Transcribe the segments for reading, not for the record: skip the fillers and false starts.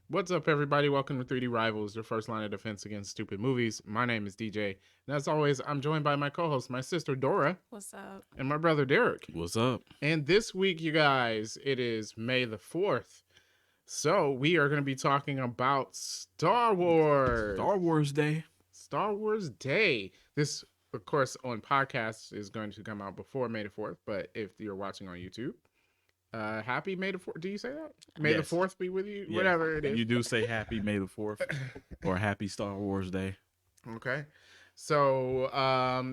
What's up, everybody? Welcome to 3D Rivals, your first line of defense against stupid movies. My name is DJ, and as always, I'm joined by my co-host, my sister Dora, What's up? and my brother Derek. What's up? And this week, you guys, it is May the 4th, so we are going to be talking about Star Wars. Star Wars Day. Star Wars Day. This, of course, on podcasts is going to come out before May the 4th, but if you're watching on YouTube, happy May the 4th. Do you say that? May Yes. the 4th be with you? Yes. Whatever it is. You do say happy May the 4th or happy Star Wars Day. Okay. So,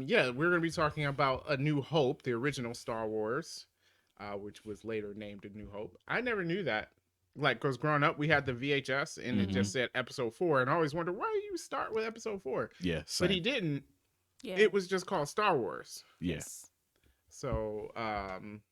yeah, we're going to be talking about A New Hope, the original Star Wars, which was later named A New Hope. I never knew that. Like, because growing up, we had the VHS and it just said episode 4. And I always wondered, why do you start with episode 4? Yeah, But he didn't. Yeah. It was just called Star Wars. Yes. So,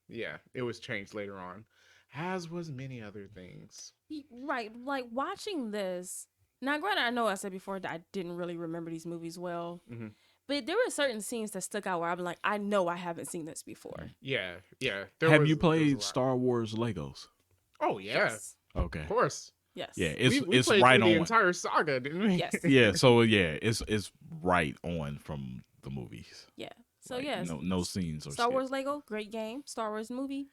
yeah, it was changed later on, as was many other things. Right. Like watching this. Now, granted, I know I said before that I didn't really remember these movies well, Mhm. but there were certain scenes that stuck out where I'm like, I know I haven't seen this before. Yeah, yeah. Have there was you a played lot. Star Wars Legos? Oh, yeah. Yes. Okay. Of course. Yes. Yeah, We it's played right through the on. entire saga, didn't we? Yes. Yeah, so yeah, it's right on from the movies. Yeah. So Like, yes. no scenes or Star skip. Wars Lego, great game. Star Wars movie.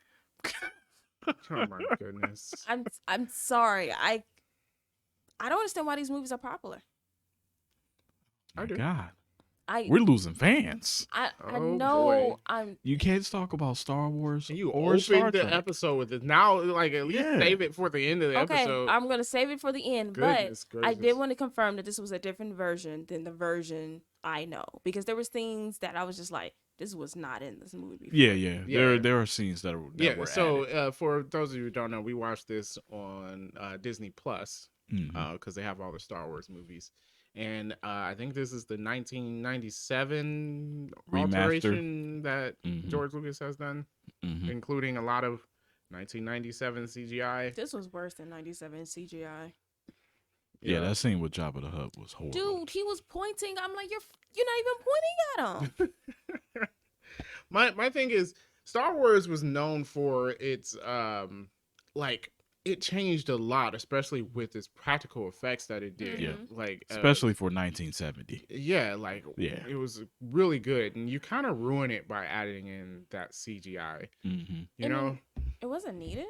Oh my goodness. I'm sorry. I don't understand why these movies are popular. I do. God, I we're losing fans. I Oh, know boy. I'm You can't talk about Star Wars And you or Star opened the Trek. episode with it. Now, like, at least Yeah. save it for the end of the okay. episode. I'm gonna save it for the end, Goodness but I gracious. did want to confirm that this was a different version than the version I know because there was things that I was just like, this was not in this movie before. Yeah. Yeah. There are scenes that Yeah, were so added. for those of you who don't know, we watched this on Disney Plus Mhm. because they have all the Star Wars movies. And I think this is the 1997 Remaster. alteration that Mhm. George Lucas has done, Mhm. including a lot of 1997 CGI. This was worse than 97 CGI. Yeah, that scene with Jabba the Hutt was horrible. Dude, he was pointing. I'm like, you're not even pointing at him. My thing is Star Wars was known for its like it changed a lot, especially with its practical effects that it did. Yeah. Like Especially for 1970. yeah, like Yeah. it was really good, and you kind of ruin it by adding in that CGI. Mm-hmm. You And know, It wasn't needed.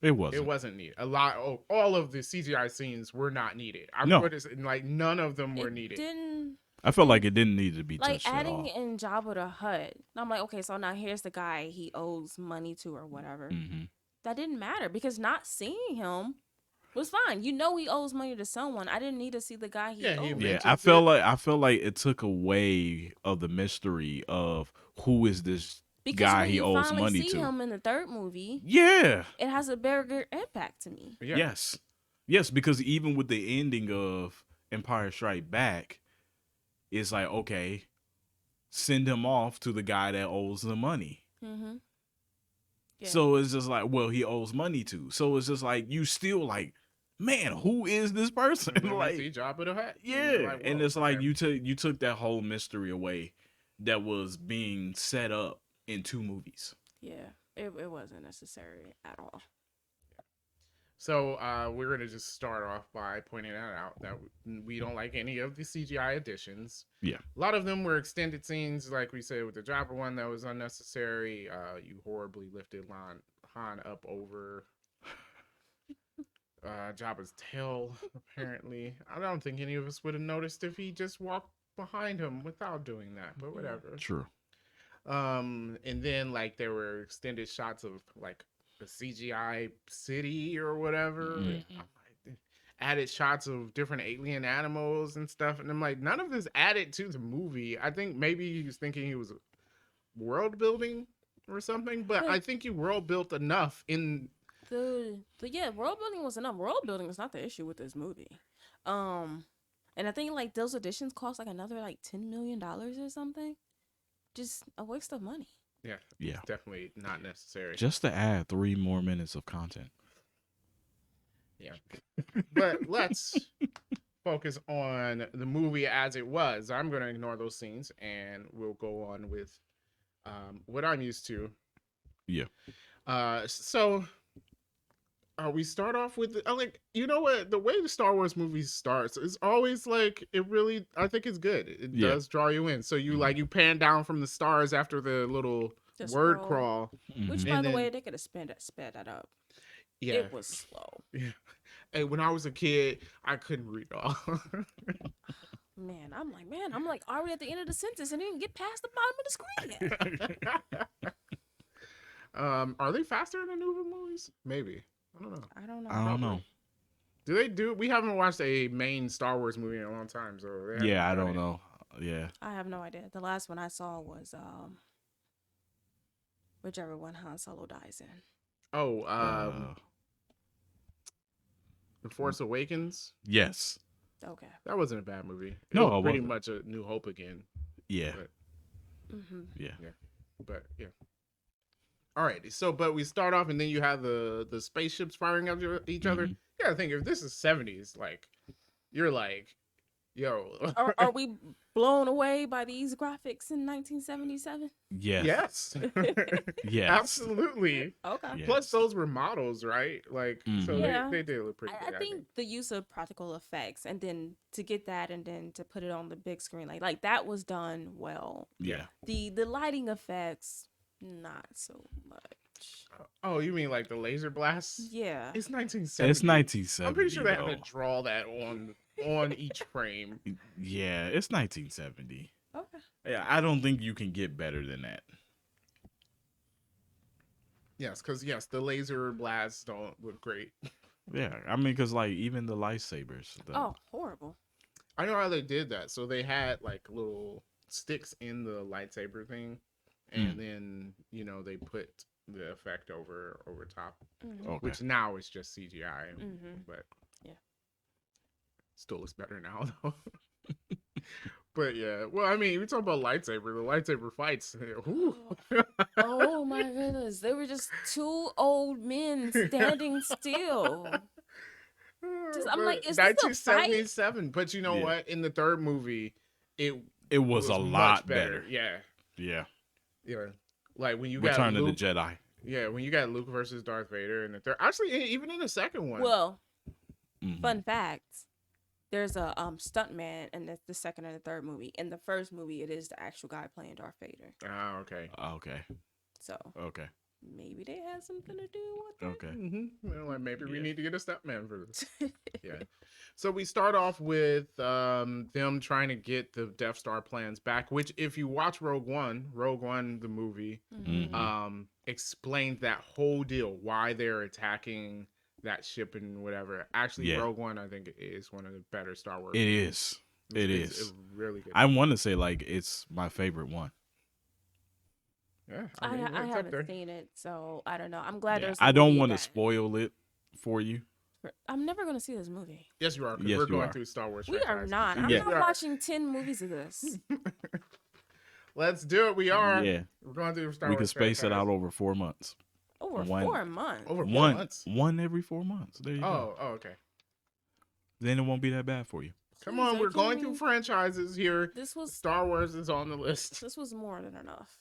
It wasn't. it wasn't needed. All of the CGI scenes were not needed. I'm No. like none of them were It needed. didn't I felt like it didn't need to be like touched at adding all. in Jabba the Hutt. I'm like, okay, so now here's the guy he owes money to or whatever. Mm-hmm. That didn't matter because not seeing him was fine. You know he owes money to someone. I didn't need to see the guy he Yeah, he owed. Yeah, mentions I it. felt like it took away of the mystery of who is this Because guy when he you owes finally money see to. him in the third movie, Yeah. it has a bigger impact to me. Yeah. Yes, because even with the ending of Empire Strike Back, it's like, okay, send him off to the guy that owes the money. Mm-hmm. Yeah. So it's just like, well, he owes money to. So it's just like you still like, man, who is this person? And then we like, see Jabba the Hutt. yeah, You're like, and whoa, it's like okay. you took that whole mystery away that was being set up in 2 movies. Yeah, it wasn't necessary at all. So we're gonna just start off by pointing that out that we don't like any of the CGI additions. Yeah. A lot of them were extended scenes, like we said with the Jabba one that was unnecessary. You horribly lifted Han up over Jabba's tail. Apparently, I don't think any of us would have noticed if he just walked behind him without doing that. But whatever. True. And then like there were extended shots of like the CGI city or whatever. Mhm. I'm like, added shots of different alien animals and stuff, and I'm like, none of this added to the movie. I think maybe he was thinking he was world building or something, but I think you world built enough in. The world building was enough. World building is not the issue with this movie. And I think like those additions cost like another like $10 million or something. Just a waste of money. Yeah, Yeah. it's definitely not necessary. Just to add 3 more minutes of content. Yeah. But let's focus on the movie as it was. I'm going to ignore those scenes and we'll go on with what I'm used to. Yeah. So we start off with like, you know what, the way the Star Wars movies starts is always like, it really, I think it's good. It Yeah. does draw you in. So you Mhm. like, you pan down from the stars after the little The word scroll. crawl. Which, Mhm. by And the then- way, they could have sped that up. Yeah. It was slow. Yeah. Hey, when I was a kid, I couldn't read all. Man, I'm like already at the end of the sentence and didn't get past the bottom of the screen yet. Are they faster in the newer movies? Maybe. I don't know. I don't know. I don't know. Do they do? We haven't watched a main Star Wars movie in a long time, so they haven't Yeah, I done don't it. know. Yeah. I have no idea. The last one I saw was whichever one Han Solo dies in. Oh, Uh, The Force Awakens. yes. Okay. That wasn't a bad movie. No, was it pretty wasn't. much a New Hope again. Yeah. Mm-hmm. Yeah. But yeah. Alrighty, so but we start off and then you have the spaceships firing at each other. Mhm. Yeah, I think if this is 70s, like you're like, yo. Are we blown away by these graphics in 1977? Yes. Yes. Yes. Absolutely. Okay. Yeah. Plus those were models, right? Like so Mhm. Yeah. they did look pretty I good. think the use of practical effects and then to get that and then to put it on the big screen like that was done well. Yeah. The lighting effects not so much. Oh, you mean like the laser blasts? Yeah. It's 1970. It's 1970. I'm pretty sure they have though. to draw that on each frame. Yeah, it's 1970. Okay. Yeah, I don't think you can get better than that. Yes, because yes, the laser blasts don't look great. Yeah, I mean, because like even the lightsabers. Oh, horrible. I know how they did that. So they had like little sticks in the lightsaber thing, and then they put the effect over top, Mm-hmm. Okay. which now is just CGI. Mm-hmm. But Yeah. still looks better now though. But yeah, well, I mean, we talk about lightsaber. The lightsaber fights. Whew. Oh my goodness. They were just two old men standing still. I'm like, is this a fight? 1977. But you know Yeah. what? In the third movie, it It was a lot much better. Yeah, Yeah. yeah. Like when you Return got of Luke, the Jedi. yeah, when you got Luke versus Darth Vader in the third. Actually, even in the second one. Well, Mhm. fun fact. There's a stuntman in the second and the third movie. In the first movie, it is the actual guy playing Darth Vader. Ah, okay. Okay. So Okay. maybe they had something to do with it. Okay. Well, like maybe we Yeah. need to get a stuntman for this. Yeah. So we start off with them trying to get the Death Star plans back, which if you watch Rogue One, the movie, Mhm. explained that whole deal, why they're attacking that ship and whatever. Actually, Yeah. Rogue One, I think, is one of the better Star Wars. It is. It It's is. really good. I want to say like it's my favorite one. Yeah, I mean, it's up haven't there. seen it, so I don't know. I'm glad Yeah, there's. I don't want want to spoil it for you. I'm never gonna see this movie. Yes, you are. 'Cause Yes, we're you going are. through Star Wars. We are franchise. not. I'm Yeah. not watching 10 movies of this. Let's do it. We are. Yeah. We're going through Star We Wars. can space it franchise. out over 4 months. Over One- 4 months. Over 4 One months. one every 4 months. There you go. Oh, okay. Then it won't be that bad for you. Come Please, on, we're I going can't- through franchises here. This was Star Wars is on the list. this was more than enough.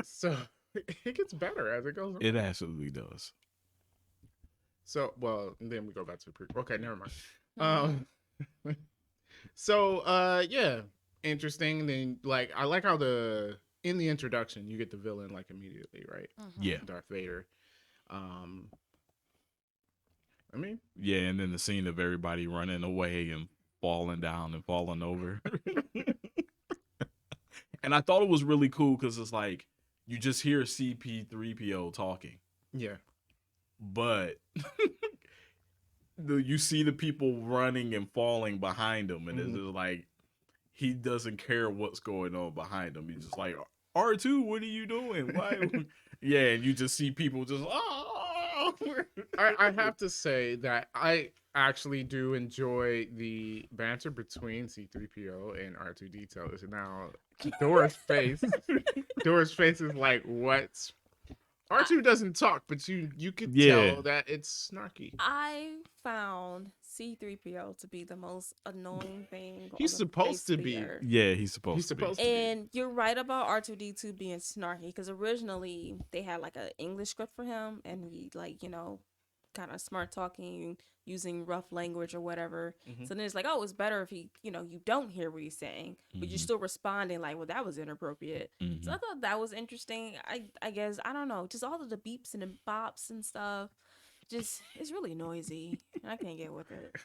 So it gets better as it goes on. It absolutely does. So, well, then we go back to the pre. Okay, never mind. Mm-hmm. So, yeah, interesting. Then, like, I like how in the introduction you get the villain like immediately, right? Mhm. Yeah. Darth Vader. I mean, Yeah, and then the scene of everybody running away and falling down and falling over. And I thought it was really cool because it's like you just hear CP3PO talking, yeah, but you see the people running and falling behind him, and it's Mhm. just like he doesn't care what's going on behind him. He's just like, R2, what are you doing? Why? Yeah, and you just see people just I have to say that I actually do enjoy the banter between C3PO and R2D2. Now, Dora's face is like, what? R2 doesn't talk, but you could Yeah. tell that it's snarky. I found C3PO to be the most annoying thing. He's on the supposed face to of the be. earth. Yeah, he's supposed He's to be. supposed to be. And you're right about R2D2 being snarky because originally they had like an English script for him, and he kind of smart talking, using rough language or whatever. Mhm. So then it's like, oh, it's better if he, you don't hear what he's saying, but you're Mhm. still responding like, well, that was inappropriate. Mhm. So I thought that was interesting. I guess I don't know, just all of the beeps and the bops and stuff. Just it's really noisy, and I can't get with it.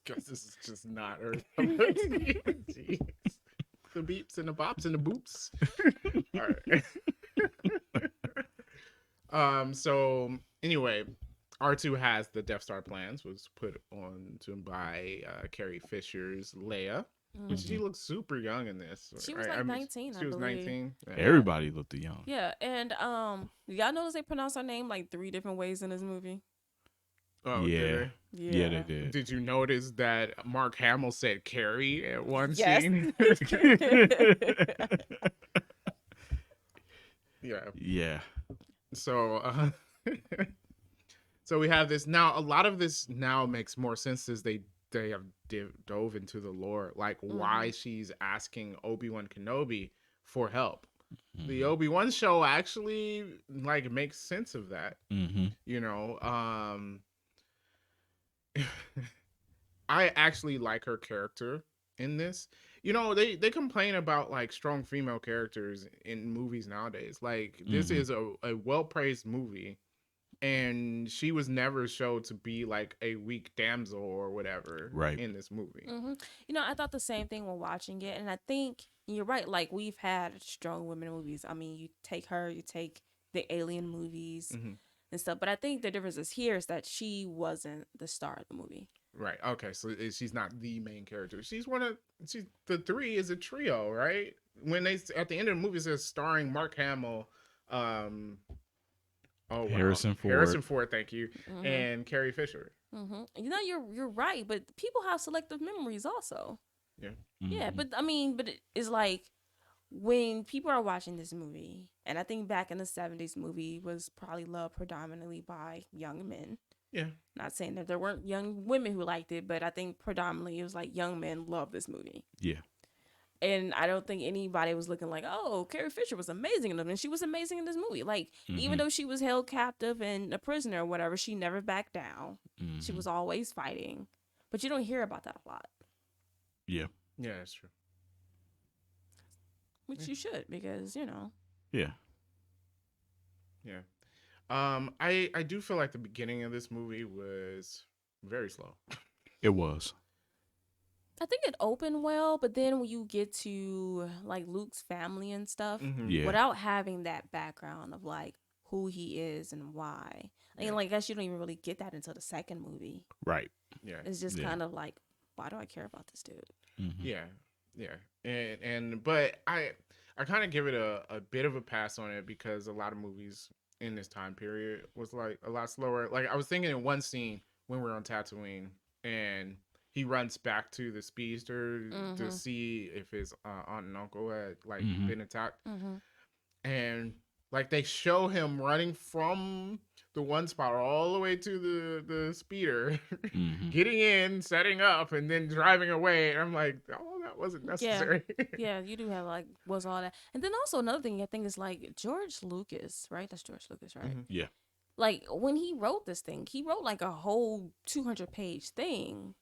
Because this is just not Earth. Jeez. The beeps and the bops and the boops. All right. So anyway, R2 has the Death Star plans, was put on to him by Carrie Fisher's Leia, which she looks super young in this. She was right? like 19, I She was believe. 19. Yeah. Everybody looked young. Yeah, and y'all notice they pronounce her name like 3 different ways in this movie? Oh, Yeah. did Yeah, they they? did. Did you notice that Mark Hamill said Carrie at one Yes. scene? Yeah. Yeah. So, so we have this now. A lot of this now makes more sense as they have dove into the lore, like why she's asking Obi-Wan Kenobi for help. The Obi-Wan show actually like makes sense of that. Mm-hmm. You know, I actually like her character in this. You know, they complain about like strong female characters in movies nowadays. Like this is a well-praised movie, and she was never showed to be like a weak damsel or whatever Right. in this movie. You know, I thought the same thing when watching it, and I think you're right. Like we've had strong women movies. I mean, you take the Alien movies and stuff, but I think the difference is here is that she wasn't the star of the movie. Right. Okay. So she's not the main character. She's the 3 is a trio, right? When they at the end of the movie it says starring Mark Hamill, Harrison Ford. Harrison Ford, thank you, and Carrie Fisher. You know, you're right, but people have selective memories also. Yeah. Yeah, but I mean, it's like when people are watching this movie, and I think back in the 70s, movie was probably loved predominantly by young men. Yeah. Not saying that there weren't young women who liked it, but I think predominantly it was like young men loved this movie. Yeah. And I don't think anybody was looking like, oh, Carrie Fisher was amazing in it. And she was amazing in this movie. Like, even though she was held captive and a prisoner or whatever, she never backed down. She was always fighting. But you don't hear about that a lot. Yeah. Yeah, that's true. Which you should, because, Yeah. Yeah. I do feel like the beginning of this movie was very slow. It was. I think it opened well, but then when you get to like Luke's family and stuff, Yeah. without having that background of like who he is and why, I mean, like I guess you don't even really get that until the second movie. Right. Yeah. It's just kind of like, why do I care about this dude? Yeah. Yeah. And but I kind of give it a bit of a pass on it because a lot of movies in this time period was like a lot slower. Like I was thinking in one scene when we're on Tatooine and he runs back to the speedster to see if his aunt and uncle had like been attacked, and like they show him running from the one spot all the way to the speeder, getting in, setting up, and then driving away. And I'm like, oh, that wasn't necessary. Yeah, you do have like was all that, and then also another thing I think is like George Lucas, right? That's George Lucas, right? Yeah. Like when he wrote this thing, he wrote like a whole 200-page thing.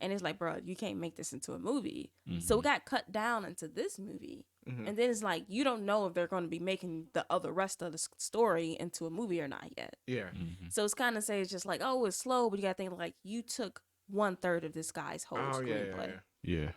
And it's like, bro, you can't make this into a movie. So it got cut down into this movie. And then it's like, you don't know if they're going to be making the rest of the story into a movie or not yet. Yeah. So it's kind of say it's just like, oh, it's slow, but you got to think like you took 1/3 of this guy's whole screenplay. Yeah.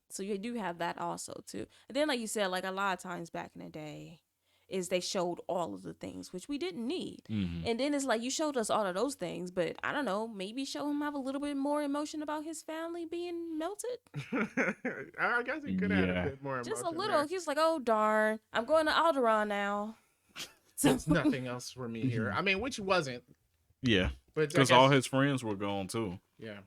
So you do have that also too. And then like you said, like a lot of times back in the day, is they showed all of the things, which we didn't need. And then it's like, you showed us all of those things, but I don't know, maybe show him have a little bit more emotion about his family being melted. I guess he could have had a bit more Just a emotion little. there. He's like, oh, darn, I'm going to Alderaan now. There's nothing else for me here. I mean, which wasn't. Yeah. But Because all his friends were gone too. Yeah.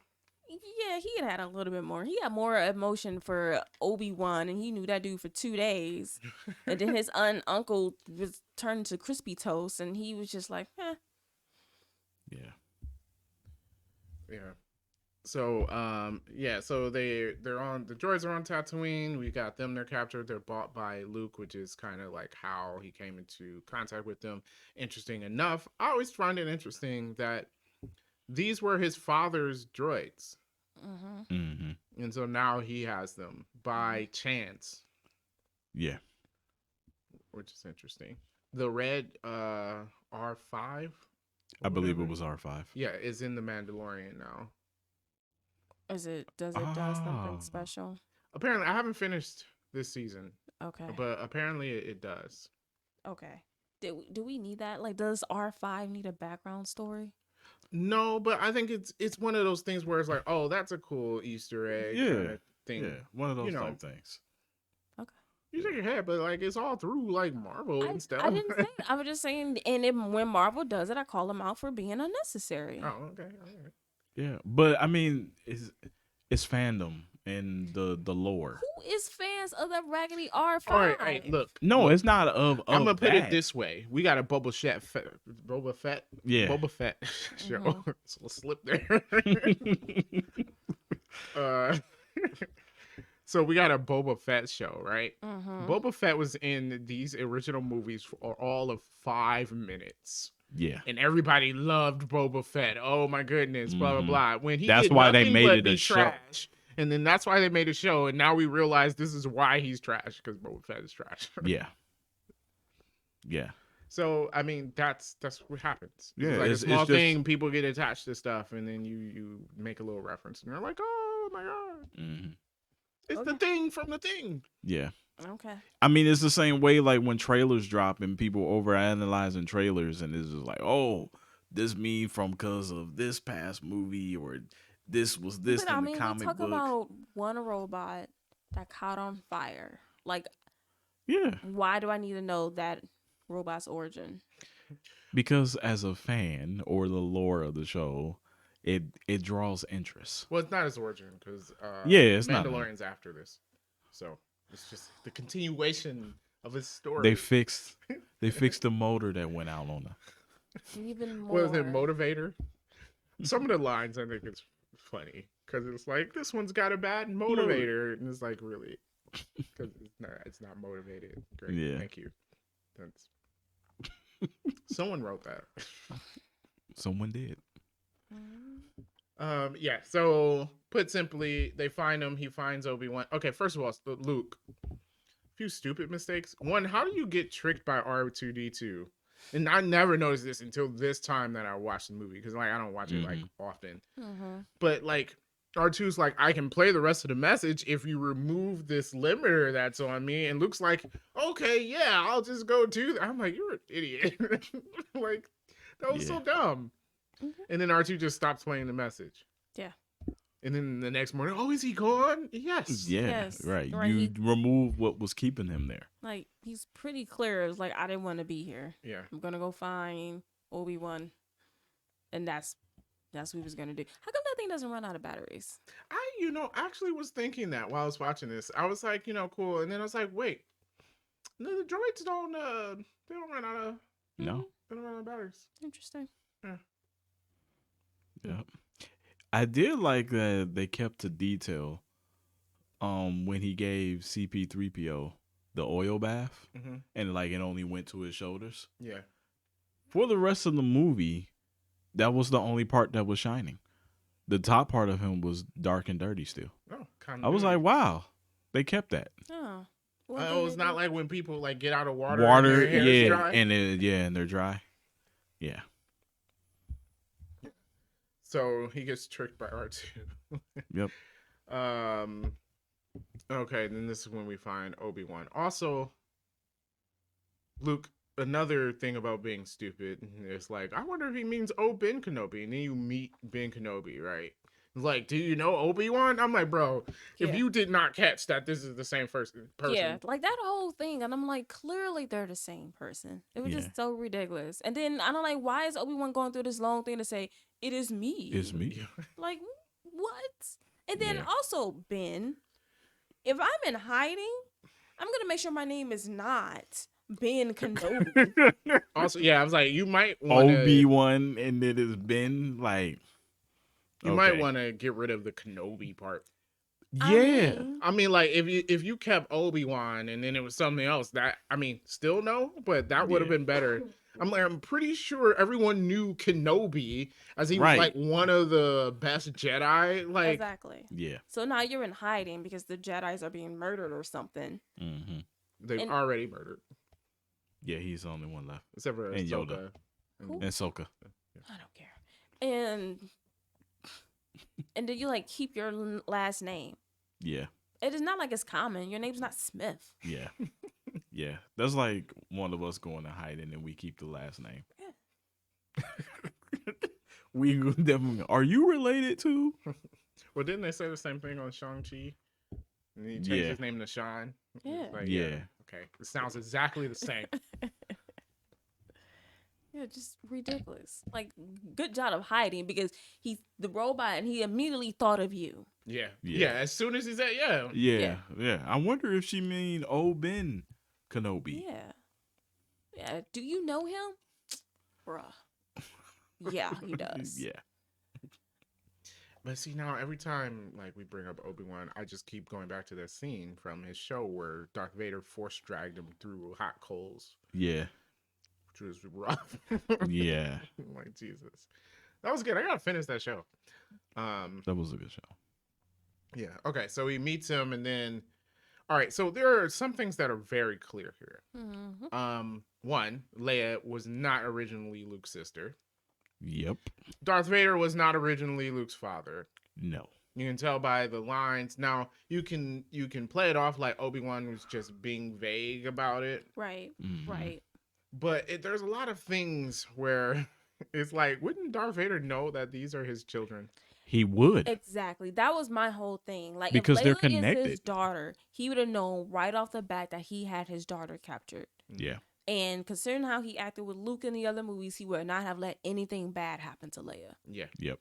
Yeah, he had a little bit more. He had more emotion for Obi-Wan, and he knew that dude for 2 days. And then his uncle was turned to crispy toast, and he was just like, eh. Yeah. Yeah. So so they're on the droids are on Tatooine. We got them, they're captured, they're bought by Luke, which is kind of like how he came into contact with them. Interesting enough, I always find it interesting that these were his father's droids. Mm-hmm. Mm-hmm. And so now he has them by chance, Yeah. which is interesting. The red R5, I believe it was R5. yeah, is in the Mandalorian now. Does it do something Ah. special? Apparently, I haven't finished this season, Okay. but apparently it does. Okay. Do we need that? Like, does R5 need a background story? No, but I think it's one of those things where it's like, oh, that's a cool Easter egg kind of thing. Yeah. One of those You know. type things. You shake your head, but like it's all through like Marvel and stuff. I didn't say that. I was just saying, and when Marvel does it, I call them out for being unnecessary. Oh, okay. All right. Yeah. But I mean, it's fandom and the lore. Who is fans of that raggedy R5? All right, hey, look. No, it's not of I'm gonna put that. it this way: we got a Boba Fett Yeah. Boba Fett show. Mhm. So we'll slip there. So we got a Boba Fett show, right? Mm-hmm. Boba Fett was in these original movies for all of 5 minutes. Yeah. And everybody loved Boba Fett. Oh my goodness, blah blah Mhm. blah. When he That's did why they nothing made but it a be show. trash, and then that's why they made a show. And now we realize this is why he's trash, because Boba Fett is trash. Yeah. Yeah. So I mean, that's what happens. Yeah, It's like it's a small just- thing. People get attached to stuff, and then you make a little reference, and they're like, oh my god, hmm it's the thing from the thing. Yeah. Okay. I mean, it's the same way like when trailers drop and people overanalyzing trailers, and it's just like, oh, this me from because of this past movie, or this was this But I in mean, the we comic talk book. about one robot that caught on fire. Like, Yeah. why do I need to know that robot's origin? Because as a fan or the lore of the show, it draws interest. Well, it's not his origin because Yeah, it's not. Mandalorian's after this, so it's just the continuation of his story. They fixed the motor that went out on her. Even more. What is it, motivator? Some of the lines I think it's funny because it's like this one's got a bad motivator, and it's like really because it's not motivated. Great, Yeah. thank you. That's someone wrote that. Someone did. Yeah. So put simply, they find him. He finds Obi-Wan. Okay, first of all, Luke. A few stupid mistakes. One, how do you get tricked by R2D2? And I never noticed this until this time that I watched the movie because like I don't watch it like often. Mm-hmm. But like R2's like, I can play the rest of the message if you remove this limiter that's on me. And Luke's like, okay, yeah, I'll just go do that. I'm like, you're an idiot. Like that was so dumb. And then R2 just stops playing the message. Yeah. And then the next morning, oh, is he gone? Yes. Yeah, Yes. right. Right, You he- remove what was keeping him there. Like, he's pretty clear. It's like, I didn't want to be here. Yeah. I'm going to go find Obi-Wan. And that's what he was going to do. How come that thing doesn't run out of batteries? I actually was thinking that while I was watching this. I was like, cool. And then I was like, wait, no, the droids don't, they don't run out of, No. they don't run out of batteries. Interesting. Yeah. I did like that they kept to detail when he gave CP3PO the oil bath Mm-hmm. and like it only went to his shoulders. Yeah. For the rest of the movie, that was the only part that was shining. The top part of him was dark and dirty still. Oh, kind I was like, wow, they kept that. Oh. Oh, it's not like when people like get out of water. Water, and their hair is yeah, dry? and they're dry. Yeah. So he gets tricked by R2. Yep. Okay, then this is when we find Obi-Wan. Also, Luke, another thing about being stupid is like, I wonder if he means Ben Kenobi. And then you meet Ben Kenobi, right? Like, do you know Obi-Wan? I'm like, bro, Yeah. if you did not catch that this is the same person. Yeah, like that whole thing. And I'm like, clearly they're the same person. It was Yeah. just so ridiculous. And then I don't like, why is Obi-Wan going through this long thing to say, it is me? It's me. Like, what? And then Yeah. also, Ben, if I'm in hiding, I'm gonna make sure my name is not Ben Kenobi. Also, yeah, I was like, you might want to Obi-Wan, and it has been like, you might okay. want to get rid of the Kenobi part. Yeah. I mean, like if you kept Obi-Wan and then it was something else, that I mean, still no, but that would have Yeah. been better. I'm pretty sure everyone knew Kenobi as he was Right. like one of the best Jedi. Like Exactly. Yeah. So now you're in hiding because the Jedi's are being murdered or something. Mm-hmm. they've And- already murdered, Yeah, he's the only one left. except for And Yoda. Ahsoka. Who? And Ahsoka. I don't care. And then you like keep your last name. Yeah. It is not like it's common. Your name's not Smith. Yeah. Yeah. That's like one of us going to hiding and we keep the last name. We definitely. Are you related to? Well, didn't they say the same thing on Shang-Chi? And he changed Yeah. his name to Sean. Yeah. Like, Yeah. Okay. It sounds exactly the same. Yeah, just ridiculous. Like, good job of hiding because he's the robot and he immediately thought of you. Yeah. Yeah. Yeah. As soon as he said, yeah. Yeah. Yeah. I wonder if she mean old Ben Kenobi. Yeah. Yeah. Do you know him? Bruh. Yeah, he does. Yeah. But see, now every time like we bring up Obi-Wan, I just keep going back to that scene from his show where Darth Vader force dragged him through hot coals, Yeah. which was rough. Yeah. Like Jesus. That was good. I gotta finish that show. That was a good show. Yeah. Okay. So he meets him, and then, all right. So there are some things that are very clear here. Mm-hmm. One, Leia was not originally Luke's sister. Yep. Darth Vader was not originally Luke's father. No. You can tell by the lines. Now you can play it off like Obi-Wan was just being vague about it, Right. Mhm. Right. but there's a lot of things where it's like, wouldn't Darth Vader know that these are his children? He would. Exactly. That was my whole thing. Like, Because if they're Layla is his connected. daughter, he would have known right off the bat that he had his daughter captured. Yeah. And considering how he acted with Luke in the other movies, he would not have let anything bad happen to Leia. Yeah. Yep.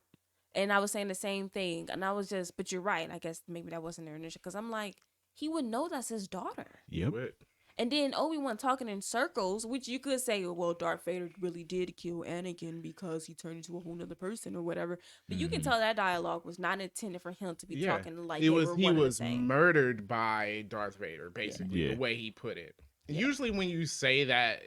And I was saying the same thing. And I was just, but you're right. I guess maybe that wasn't their initial. Because I'm like, he would know that's his daughter. Yep. Would. And then Obi-Wan talking in circles, which you could say, well, Darth Vader really did kill Anakin because he turned into a whole nother person or whatever. But you can Mhm. tell that dialogue was not intended for him to be Yeah. talking like he they was were he one and the was same. murdered by Darth Vader, basically Yeah. the way he put it. Yeah. Usually when you say that,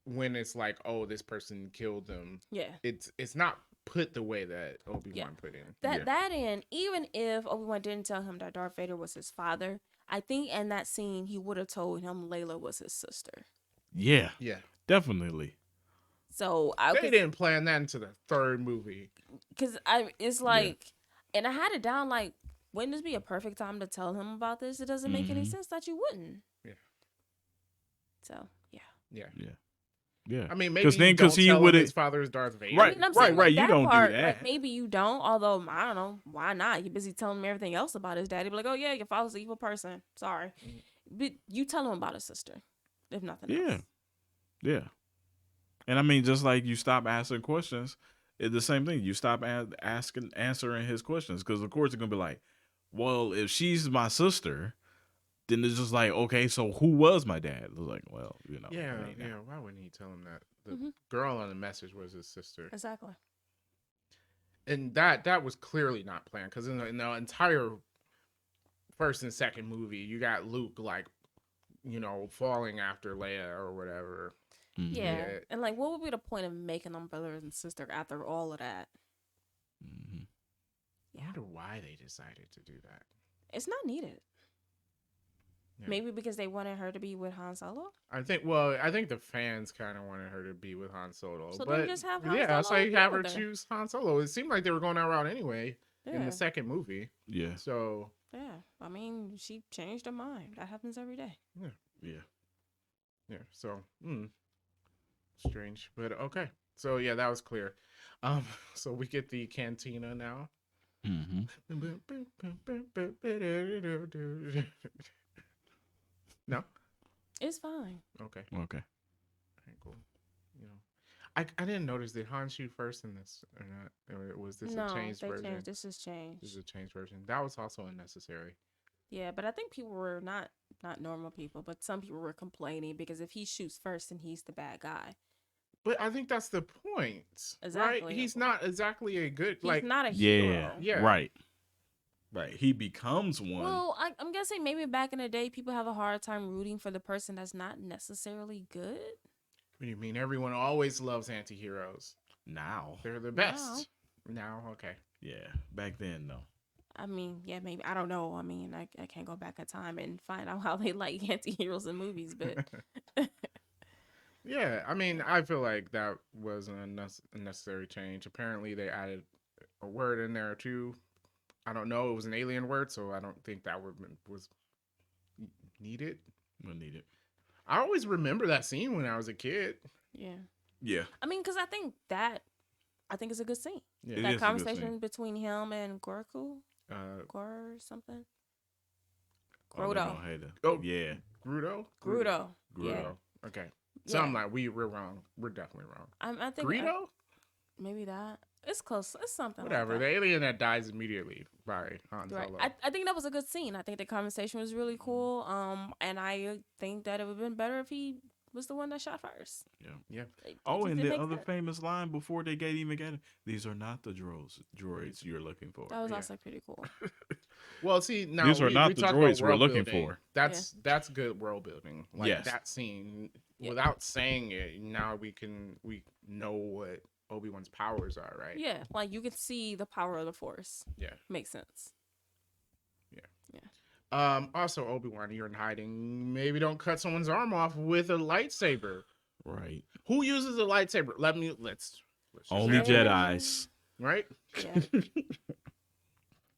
when it's like, oh, this person killed them, Yeah. it's not put the way that Obi-Wan put in. That Yeah. that and even if Obi-Wan didn't tell him that Darth Vader was his father, I think in that scene he would have told him Layla was his sister. Yeah. Yeah. Definitely. So They didn't plan that into the third movie. it's like, and I had it down like, wouldn't this be a perfect time to tell him about this? It doesn't make any Mhm. sense that you wouldn't. Yeah. So yeah. Yeah. Yeah. I mean, maybe 'Cause then- you 'cause don't he tell him would've- his father is Darth Vader. Right, I mean, I'm right, saying, right, like, you that don't do part, that. Like, maybe you don't. Although I don't know why not. You're busy telling him everything else about his daddy. Be like, oh yeah, your father's an evil person. Sorry, but you tell him about his sister, if nothing Yeah. else. Yeah. And I mean, just like you stop asking questions, it's the same thing. You stop answering his questions. Because, of course, it's going to be like, well, if she's my sister, then it's just like, okay, so who was my dad? It's like, well, you know. Yeah, I mean, yeah. Why wouldn't he tell him that the Mhm. girl on the message was his sister? Exactly. And that was clearly not planned because in the entire first and second movie, you got Luke like, falling after Leia or whatever. Mhm. Yeah. Yeah. And like, what would be the point of making them brother and sister after all of that? Mhm. I wonder why they decided to do that. It's not needed. Yeah. Maybe because they wanted her to be with Han Solo. I think the fans kind of wanted her to be with Han Solo, So but then just have Han yeah, Solo so you have her with her. choose Han Solo. It seemed like they were going that route anyway in Yeah. the second movie. Yeah. So Yeah. I mean, she changed her mind. That happens every day. Yeah. yeah, so strange, but okay. So yeah, that was clear. So we get the cantina now. Mm-hmm. No, It's fine. okay. Okay. Alright, cool. I didn't notice, did Han shoot first in this or not? Or was this a No, changed they version? changed. This is This changed. is a changed version. That was also unnecessary. Yeah, but I think people were not normal people, but some people were complaining because if he shoots first, then he's the bad guy. But I think that's the point, right? Exactly. He's not exactly a good He's like. not a Yeah. hero. Yeah. Right. Right. He becomes one. Well, I'm guessing maybe back in the day, people have a hard time rooting for the person that's not necessarily good. What do you mean? Everyone always loves anti-heroes. Now. They're the best. Now, okay. Yeah. Back then, though. I mean, yeah, maybe. I don't know. I mean, I can't go back in time and find out how they like anti-heroes in movies, but Yeah, I mean, I feel like that was an unnecessary change. Apparently, they added a word in there too. I don't know. It was an alien word, so I don't think that word was needed. We'll need it. I always remember that scene when I was a kid. yeah. Yeah. I mean, because I think it's a good scene. Yeah. It That is a good conversation scene. between him and Gorku, Uh, or something. Oh, they Grodo. gonna hate it. Oh. Yeah. Grudo. Grudo. Grudo. Yeah. Okay. Yeah. So I'm like, we're wrong. We're definitely wrong. I think Greedo? maybe that. It's close. It's something. Whatever. Like The that. alien that dies immediately by Han Right. Solo. I think that was a good scene. I think the conversation was really cool. And I think that it would have been better if he was the one that shot first. Yeah. It Oh, just and didn't the make other sense. famous line before they even get it. These are not the droids you're looking for. That was Yeah. also pretty cool. Well, see, now These are we not the talk about droids we're world looking building. for. That's good world building. Like Yes. that scene, Yeah. without saying it, now we know what Obi-Wan's powers are, right? Yeah, like you could see the power of the Force. Yeah. Makes sense. Also, Obi-Wan, you're in hiding. Maybe don't cut someone's arm off with a lightsaber. Right. Who uses a lightsaber? Let's just Only ask, Jedi. Jedis. right?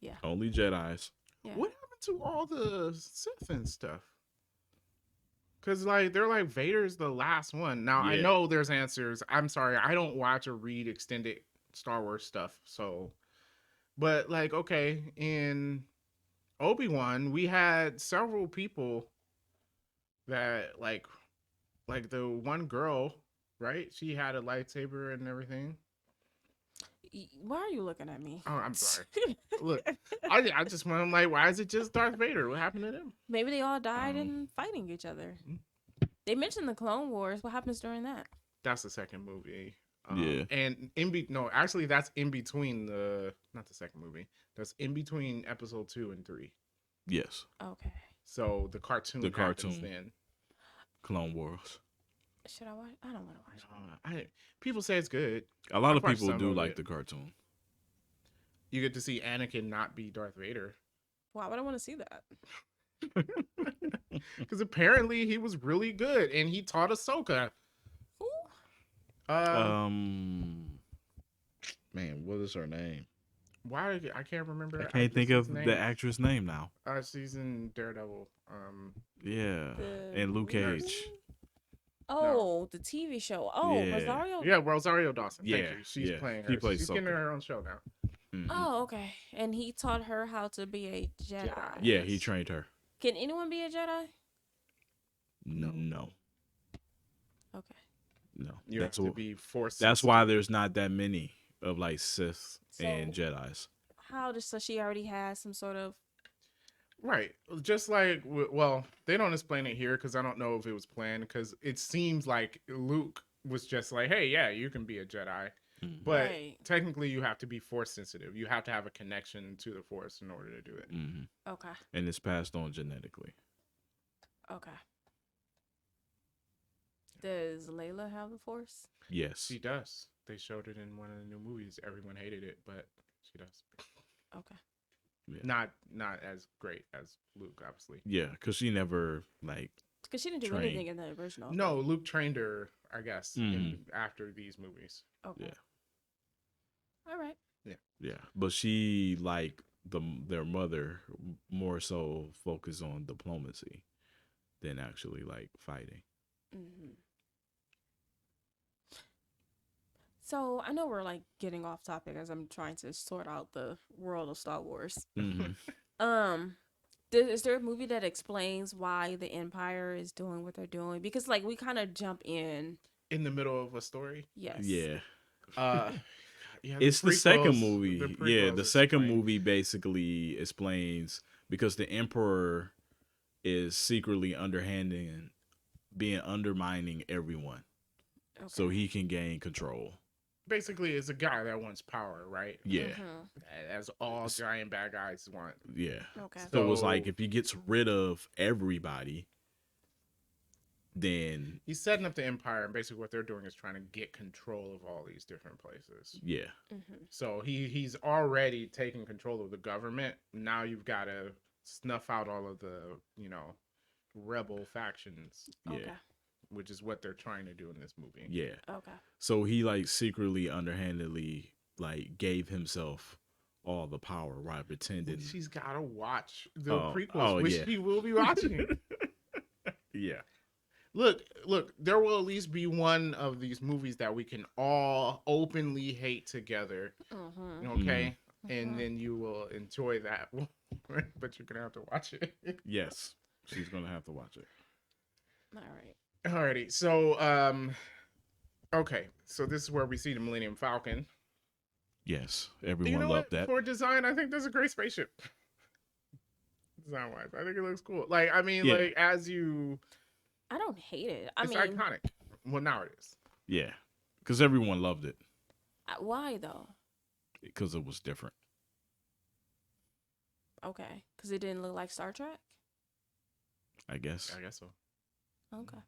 Yeah. Only Jedis. Yeah. What happened to all the Sith and stuff? Cause like they're like Vader's the last one. Now I Yeah. know there's answers. I'm sorry, I don't watch or read extended Star Wars stuff. So, but like okay, in Obi-Wan, we had several people that like the one girl, right? She had a lightsaber and everything. Why are you looking at me? Oh, I'm sorry. Look, I just want. I'm like, why is it just Darth Vader? What happened to them? Maybe they all died Um, in fighting each other. Mm. They mentioned the Clone Wars. What happens during that? That's the second movie. Yeah. And actually, that's in between not the second movie. That's in between episode 2 and 3. Yes. Okay. So the cartoon. The happens cartoon. Then. Clone Wars. Should I watch? I don't want to watch it. People say it's good. A lot I've of watched people some do of like it. the cartoon. You get to see Anakin not be Darth Vader. Why would I want to see that? Because apparently he was really good and he taught Ahsoka. Who? Man, what is her name? Why I can't remember. I can't think of actress's the name. actress name now. She's in Daredevil. Yeah. The And Luke movie? Cage. Oh, the TV show. Oh, Yeah. Rosario. Yeah, Rosario Dawson. Thank Yeah, you. She's yeah. playing She her. plays She's getting Ahsoka. her own show now. Mhm. Oh, okay. And he taught her how to be a Jedi. Jedi. Yeah, he Yes. trained her. Can anyone be a Jedi? No. Okay. No. You That's have to wh- be forced. That's why there's not that many of like Sith So- and Jedis. How does so she already has some sort of Right. Just like, well, they don't explain it here because I don't know if it was planned because it seems like Luke was just like, hey, yeah, you can be a Jedi. Mhm. But Right. technically, you have to be force sensitive. You have to have a connection to the force in order to do it. Mhm. okay. And it's passed on genetically. Okay. Does Layla have the Force? Yes. She does. They showed it in one of the new movies. Everyone hated it, but she does. Okay. Not as great as Luke, obviously. Yeah, because she never like. Because she didn't do Trained. anything in the original. No, Luke trained her, I guess, Mhm. after these movies. Okay. Yeah. All right. Yeah, but she like their mother more so focused on diplomacy than actually like fighting. hmm So I know we're like getting off topic as I'm trying to sort out the world of Star Wars. Mhm. Is there a movie that explains why the Empire is doing what they're doing? Because like we kind of jump in in the middle of a story. Yes. Yeah. Yeah, It's the second prequels- movie. the Yeah, prequels the second explain- movie basically explains because the Emperor is secretly underhanding and being undermining everyone Okay. so he can gain control. Basically, it's a guy that wants power, right? Yeah. Mhm. As all giant bad guys want. Yeah. Okay. So it's like So- if he gets rid of everybody, then He's setting up the empire, and basically what they're doing is trying to get control of all these different places. yeah. Mhm. So he's already taking control of the government. Now you've got to snuff out all of the, rebel factions, Yeah. Okay. which is what they're trying to do in this movie. Yeah. Okay. So he like secretly underhandedly like gave himself all the power while pretending. She's got to watch the Oh, prequels, oh, which yeah. she will be watching. Yeah. Look, there will at least be one of these movies that we can all openly hate together, Mhm. okay? And Mhm. then you will enjoy that, but you're gonna have to watch it. Yes. She's gonna have to watch it. All right. Alrighty, so okay, so this is where we see the Millennium Falcon. Yes. You Everyone know loved what? that. For design, I think that's a great spaceship. Design wise, I think it looks cool. Like, I mean, Yeah. like as you, I don't hate it. I it's mean, iconic. Well, now it is. Yeah. Because everyone loved it. Why though? Because it was different. Okay, because it didn't look like Star Trek. I guess. I guess so. Okay.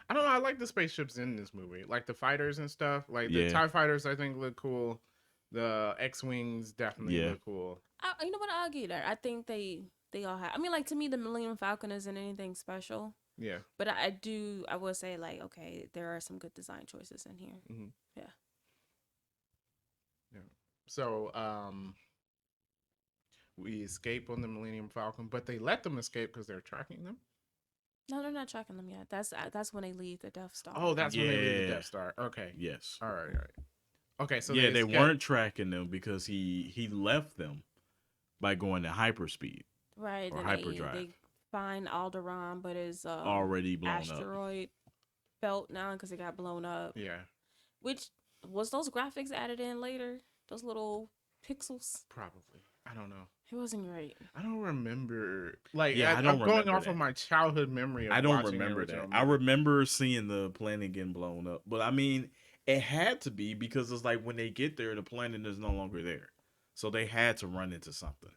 I don't know. I like the spaceships in this movie, like the fighters and stuff. Like the Yeah. TIE fighters, I think look cool. The X-wings definitely Yeah. look cool. You know what? I'll give you that. I think they all have. I mean, like to me, the Millennium Falcon isn't anything special, Yeah. but I will say like, okay, there are some good design choices in here. So, we escape on the Millennium Falcon, but they let them escape because they're tracking them. No, they're not tracking them yet. That's when they leave the Death Star. Oh, that's when they leave the Yeah. Death Star. Okay. Yes. All right. Okay, so yeah, they escape. weren't tracking them because he left them by going to hyperspeed, right. or And hyperdrive. they find Alderaan, but it's already blown up. asteroid belt now because it got blown up. Yeah, Which was those graphics added in later? Those little pixels. probably. I don't know. It wasn't great. I don't remember. Like, Yeah, I don't I'm going remember off that. of my childhood memory. Of I don't watching the remember original that. I movie. remember seeing the planet getting blown up, but I mean, it had to be because it's like when they get there, the planet is no longer there, so they had to run into something,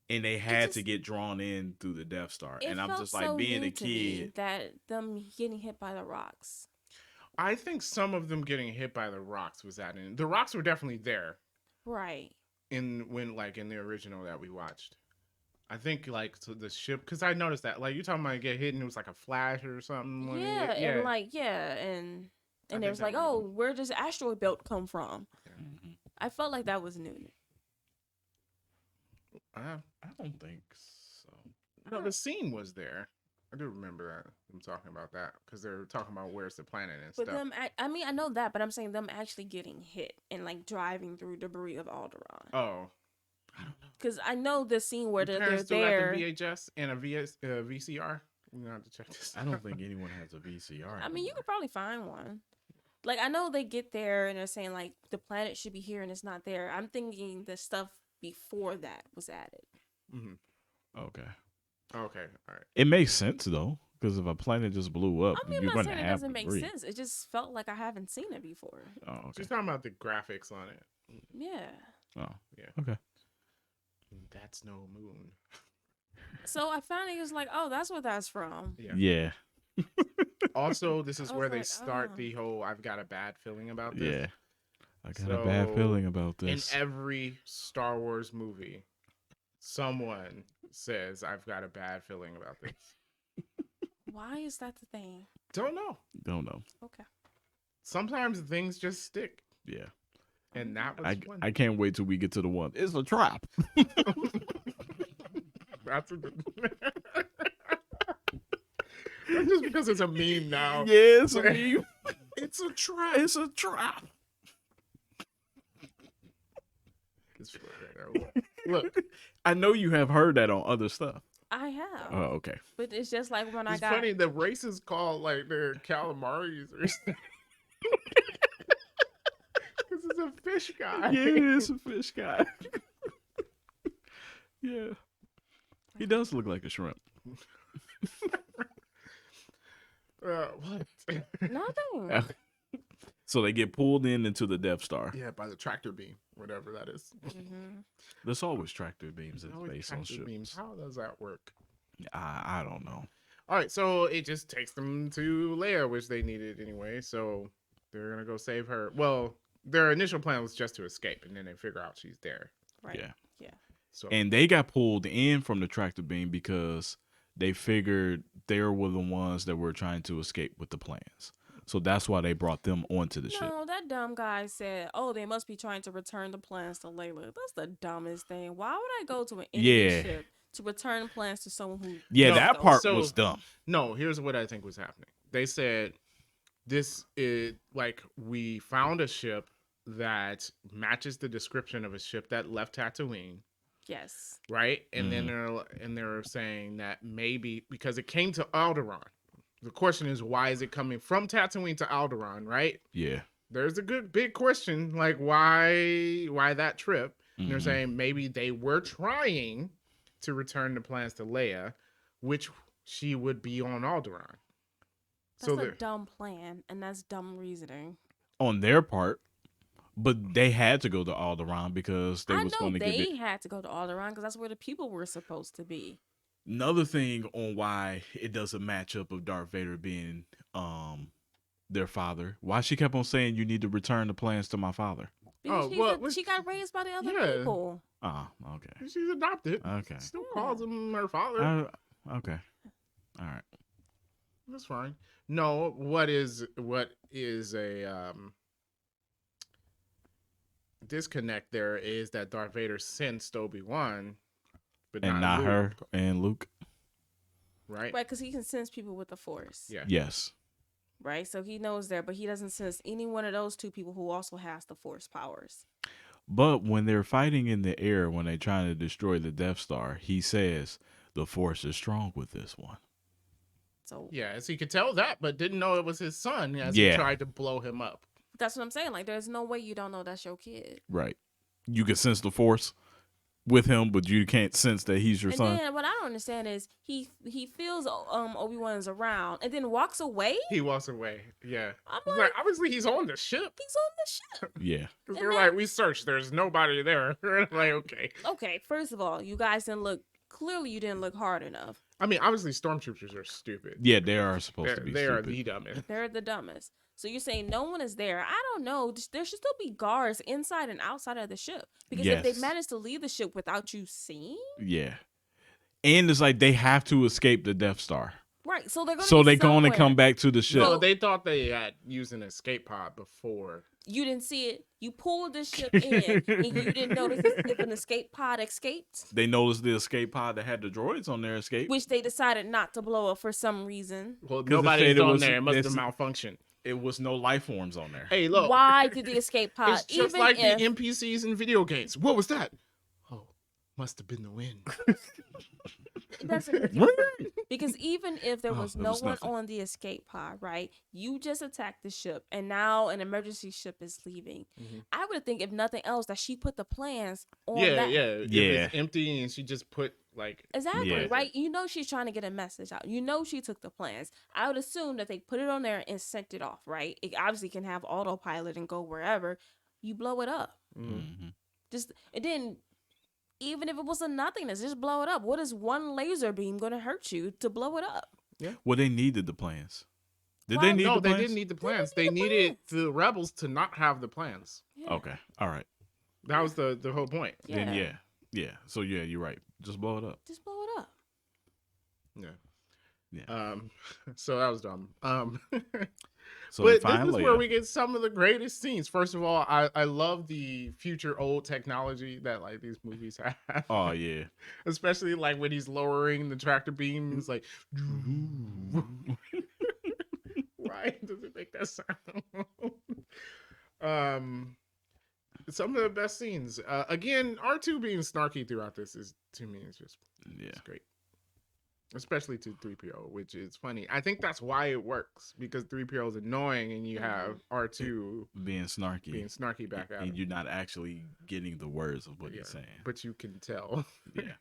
and they had to just- get drawn in through the Death Star. It And I'm felt just like so being new a to me kid. that them getting hit by the rocks. I think some of them getting hit by the rocks was that in. The rocks were definitely there Right. in the original that we watched. I think like so the ship, because I noticed that like you talking about get hit and it was like a flash or something. when it Yeah, hit- and like and think there's that like, would've oh, been- where does asteroid belt come from? Mhm. I felt like that was new. uh, I don't think so. no, the scene was there. I do remember that them talking about that because they're talking about where's the planet and But stuff. them, I mean, I know that, but I'm saying them actually getting hit and like driving through debris of Alderaan. Oh, I don't know. Because I know the scene where your they're parents still there. got the VHS and a VCR. We're gonna have to check this. I don't think anyone has a VCR. I mean, you anymore. could probably find one. Like I know they get there and they're saying like the planet should be here and it's not there. I'm thinking the stuff before that was added. Mhm. Okay. Okay, all right. It makes sense though, because if a planet just blew up, I mean, I'm you're not going saying to it have doesn't make debris. sense. It just felt like I haven't seen it before. Oh, okay. She's talking about the graphics on it. Yeah. Oh, Yeah. okay. That's no moon. So I finally was like, oh, that's what that's from. Yeah. Yeah. Also, this is I where was they like, start oh. the whole "I've got a bad feeling about this." Yeah. I got a bad So, feeling about In this. every Star Wars movie, someone says, "I've got a bad feeling about this." Why is that the thing? Don't know. Don't know. Okay. Sometimes things just stick, Yeah. and that was I, one. I can't wait till we get to the one. It's a trap. That's what That's just because it's a meme now. Yeah, it's a meme. It's a trap. It's a trap. Look, I know you have heard that on other stuff. I have, Oh, okay. but it's just like when I It's got. funny the races called like they're calamaris or something. Because it's a fish guy. Yeah, it's a fish guy. Yeah, he does look like a shrimp. What? Nothing. So they get pulled into the Death Star. Yeah, by the tractor beam, whatever that is. Hmm. There's always tractor beams in Always space on tractor ships. beams. How does that work? I don't know. All right, so it just takes them to Leia, which they needed anyway. So they're gonna go save her. Well, their initial plan was just to escape, and then they figure out she's there. Right. Yeah. Yeah. So And they got pulled in from the tractor beam because they figured they were the ones that were trying to escape with the plans. So that's why they brought them onto the ship. No, that dumb guy said, "Oh, they must be trying to return the plans to Layla." That's the dumbest thing. Why would I go to an enemy Yeah. ship to return plans to someone who? Yeah, No, that part so- was dumb. no, here's what I think was happening. They said this is like we found a ship that matches the description of a ship that left Tatooine. Yes. Right, and then they're saying that maybe because it came to Alderaan. The question is, why is it coming from Tatooine to Alderaan? Right, Yeah. there's a good big question, like why that trip? And they're Mhm. saying maybe they were trying to return the plans to Leia, which she would be on Alderaan. That's So a they're dumb plan, and that's dumb reasoning. On their part, but they had to go to Alderaan because they I was know going to get they it. had to go to Alderaan because that's where the people were supposed to be. Another thing on why it doesn't match up of Darth Vader being their father. Why she kept on saying you need to return the plans to my father. Because well, she got raised by the other yeah. people. Oh, okay. she's adopted. Okay. Still Yeah. calls him her father. Okay. All right. That's fine. No, what is a disconnect there is that Darth Vader sensed Obi-Wan, but And not Luke, her and Luke. right? Right, because he can sense people with the Force. Yeah. Yes. Right, so he knows there, but he doesn't sense any one of those two people who also has the Force powers. But when they're fighting in the air, when they're trying to destroy the Death Star, he says the Force is strong with this one. So Yes, he could tell that, but didn't know it was his son as Yeah. he tried to blow him up. that's what I'm saying. Like, there's no way you don't know that's your kid. Right. You can sense the Force with him, but you can't sense that he's your And son. then what I don't understand is he feels Obi-Wan is around and then walks away. He walks away. Yeah. I'm He's like, like, obviously he's on the ship. he's on the ship. Yeah. Because And they're then- like, we searched. There's nobody there. We're like, okay. Okay, first of all, you guys didn't look. Clearly, you didn't look hard enough. I mean, obviously stormtroopers are stupid. Yeah, they are supposed to be They are stupid. the dumbest. They're the dumbest. So you're saying no one is there? I don't know. There should still be guards inside and outside of the ship because if Yes. they managed to leave the ship without you seeing, Yeah. And it's like they have to escape the Death Star. right? So they're going. So they're going going to come back to the ship. No, they thought they had used an escape pod before. You didn't see it. You pulled the ship in, and you didn't notice if an escape pod escaped, They noticed the escape pod that had the droids on their escape. which they decided not to blow up for some reason. Well, 'Cause they nobody's said it on was- there. It must have it's- malfunctioned. It was no life forms on there. Hey, look. Why did the escape pod? It's just even like if, the NPCs in video games. What was that? Oh, must have been the wind. it doesn't because even if there Oh, was it no was one nothing. on the escape pod, right? You just attacked the ship, and now an emergency ship is leaving. Mhm. I would think, if nothing else, that she put the plans on Yeah, that. yeah. If Yeah. it's empty and she just put like. Exactly, Yeah. right? You know she's trying to get a message out. You know she took the plans. I would assume that they put it on there and sent it off, right? It obviously can have autopilot and go wherever. You blow it up. Mhm. Just and then even if it was a nothingness, just blow it up. What is one laser beam going to hurt you to blow it up? Well, they needed the plans. Did Why- they need No, the they plans? didn't need the plans. didn't They need the needed plans. the rebels to not have the plans. Yeah. Okay. All right. That was the whole point. Then yeah. Yeah. So yeah, you're right. Just blow it up. Just blow it up. Yeah. Yeah. So that was dumb. So But they this find is where Leia. we get some of the greatest scenes. First of all, I love the future old technology that like these movies have. Oh yeah. Especially like when he's lowering the tractor beam, it's like why does it make that sound? Some of the best scenes. Again, R2 being snarky throughout this is to me is just Yeah. it's great. especially to 3PO, which is funny. I think that's why it works, because 3PO is annoying and you have R2 being snarky, being snarky back at him. and you're not actually getting the words of what Yeah, he's saying. but you can tell. Yeah,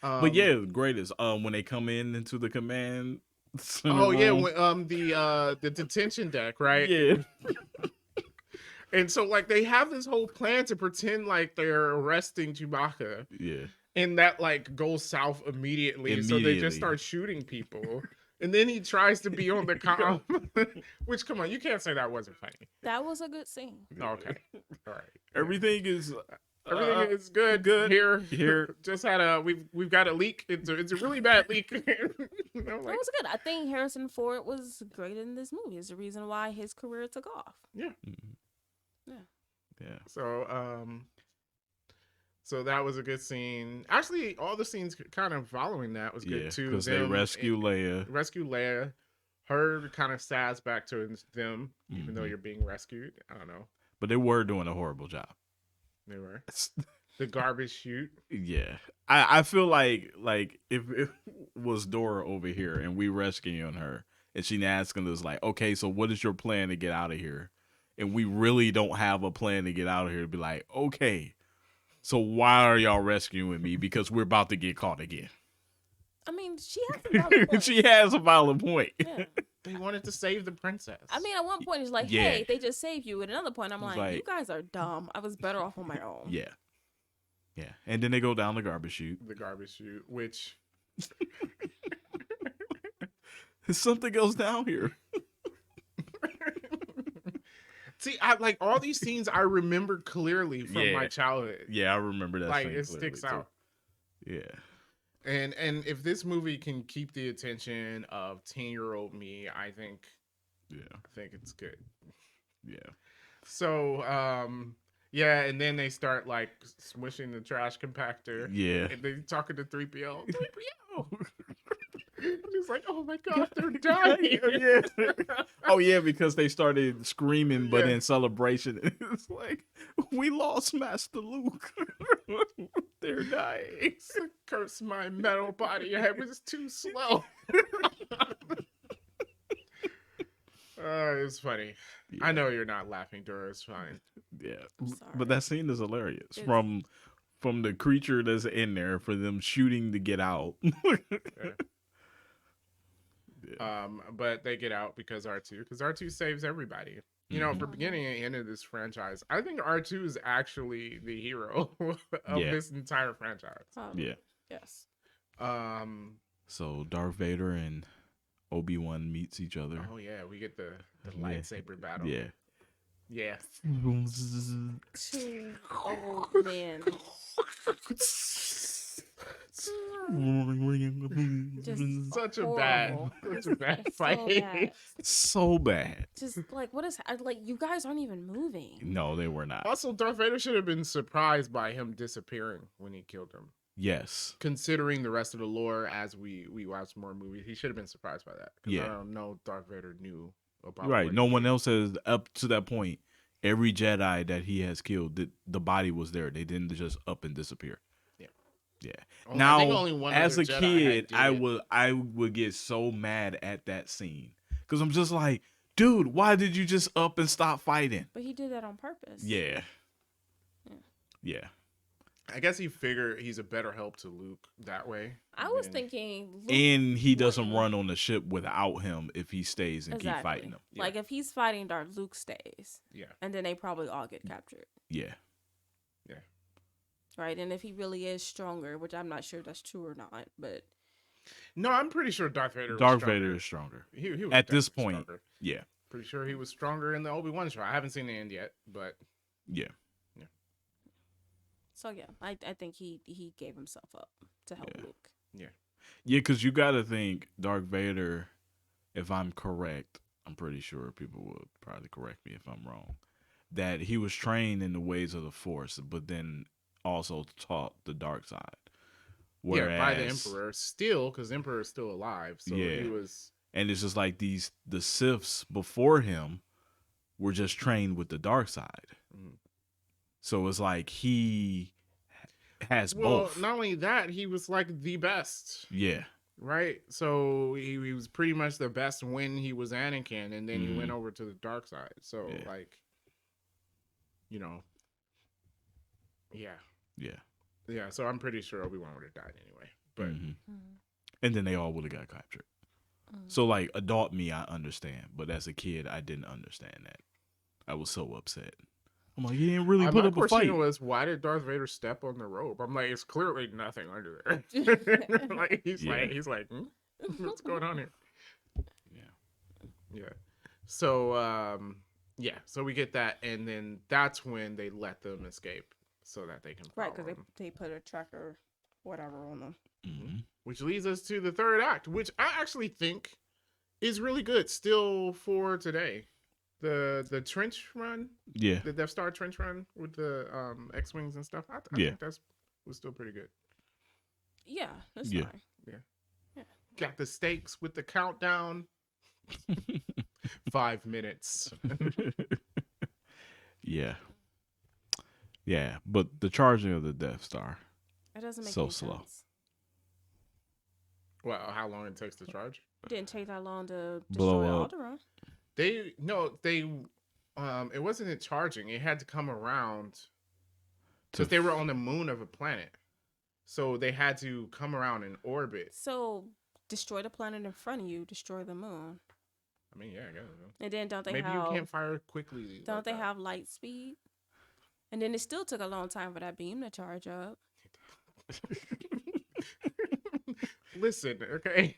but the greatest when they come into the command center Oh yeah, room. the detention deck, right? Yeah, And so like they have this whole plan to pretend like they're arresting Chewbacca, yeah. and that like goes south immediately. So they just start shooting people. And then he tries to be on the comm, which, come on, you can't say that wasn't funny. That was a good scene. Okay, all right. Everything is Everything is good. Here. Just had we've got a leak. It's a really bad leak. It was good. I think Harrison Ford was great in this movie. It's the reason why his career took off. Yeah. Yeah. So that was a good scene. Actually, all the scenes kind of following that was good too. Because they rescue Leia. Her kind of sass back to them, even though you're being rescued. I don't know. But they were doing a horrible job. They were. The garbage chute. Yeah. I feel like if it was Dora over here and we rescuing her and she asking us like, okay, so what is your plan to get out of here? And we really don't have a plan to get out of here, to be like, okay, so why are y'all rescuing me? Because we're about to get caught again. I mean, she has a valid point. She has a valid point. Yeah. They wanted to save the princess. I mean, at one point it's like, hey, they just saved you. At another point, I'm like, you guys are dumb. I was better off on my own. Yeah. Yeah. And then they go down the garbage chute. The garbage chute, which something goes down here. See, I like all these scenes I remember clearly from my childhood. Yeah, I remember that. Like it sticks out. Yeah. And if this movie can keep the attention of 10-year-old me, I think it's good. Yeah. So, yeah, and then they start like swishing the trash compactor. Yeah. And they talking to 3PO. 3PO. He's like, oh my god, they're dying. Yeah. Oh yeah, because they started screaming, but in celebration, it's like, we lost Master Luke. They're dying. Curse my metal body. I was too slow. It's funny. Yeah. I know you're not laughing, Dora. It's fine. Yeah, but that scene is hilarious. From the creature that's in there, for them shooting to get out. But they get out because R2 saves everybody. You know, for beginning and end of this franchise, I think R2 is actually the hero of this entire franchise. Yes. So Darth Vader and Obi-Wan meets each other. Oh yeah, we get the lightsaber battle. Yeah. Yeah. Two old men. Just such a bad fight. So bad. Just like, what is like? You guys aren't even moving. No, they were not. Also, Darth Vader should have been surprised by him disappearing when he killed him. Yes. Considering the rest of the lore as we watch more movies, he should have been surprised by that. Yeah. I don't know Darth Vader knew about. Right. No one else has, up to that point, every Jedi that he has killed, the body was there. They didn't just up and disappear. Yeah. Now, as a kid, I would get so mad at that scene because I'm just like, dude, why did you just up and stop fighting? But he did that on purpose. Yeah. I guess he figured he's a better help to Luke that way. I was thinking, and he doesn't run on the ship without him if he stays and keep fighting him. Yeah. Like if he's fighting Darth, Luke stays. Yeah. And then they probably all get captured. Yeah. Right, and if he really is stronger, which I'm not sure that's true or not, but no, I'm pretty sure Darth Vader is stronger. He was at this point. Stronger. Yeah, pretty sure he was stronger in the Obi-Wan show. I haven't seen the end yet, but yeah. So yeah, I think he gave himself up to help Luke. Yeah, because you got to think Darth Vader. If I'm correct, I'm pretty sure people will probably correct me if I'm wrong. That he was trained in the ways of the Force, but then also taught the dark side. Whereas, by the Emperor still, because Emperor is still alive. So he was, and it's just like the Siths before him were just trained with the dark side. So it's like he has both. Not only that, he was like the best. Yeah. right? So he was pretty much the best when he was Anakin, and then he went over to the dark side. So Yeah. like, you know, yeah, Yeah. So I'm pretty sure Obi-Wan would have died anyway. But Mhm. Mhm. And then they all would have got captured. Mhm. So like adult me, I understand, but as a kid, I didn't understand that. I was so upset. I'm like, he didn't really put my up a question fight. was, why did Darth Vader step on the rope? I'm like, it's clearly nothing under there. Like Yeah. he's like, what's going on here? Yeah. Yeah. So yeah, so we get that, and then that's when they let them escape so that they can follow Right, because them. they put a tracker, whatever, on them. Mm-hmm. Which leads us to the third act, which I actually think is really good still for today. The trench run, Yeah. the Death Star trench run with the X-wings and stuff. I Yeah. think that's was still pretty good. Yeah, that's Yeah. fine. Got the stakes with the countdown. 5 minutes. Yeah. Yeah. But the charging of the Death Star. It doesn't make So any slow. sense. Well, how long it takes to charge? It didn't take that long to Blow destroy up. Alderaan. They it wasn't in charging. It had to come around because they were on the moon of a planet, so they had to come around in orbit. So destroy the planet in front of you, destroy the moon, I mean, yeah, I guess. and then don't they Maybe have you can't fire quickly. don't like they that. have light speed? And then it still took a long time for that beam to charge up. Listen, okay.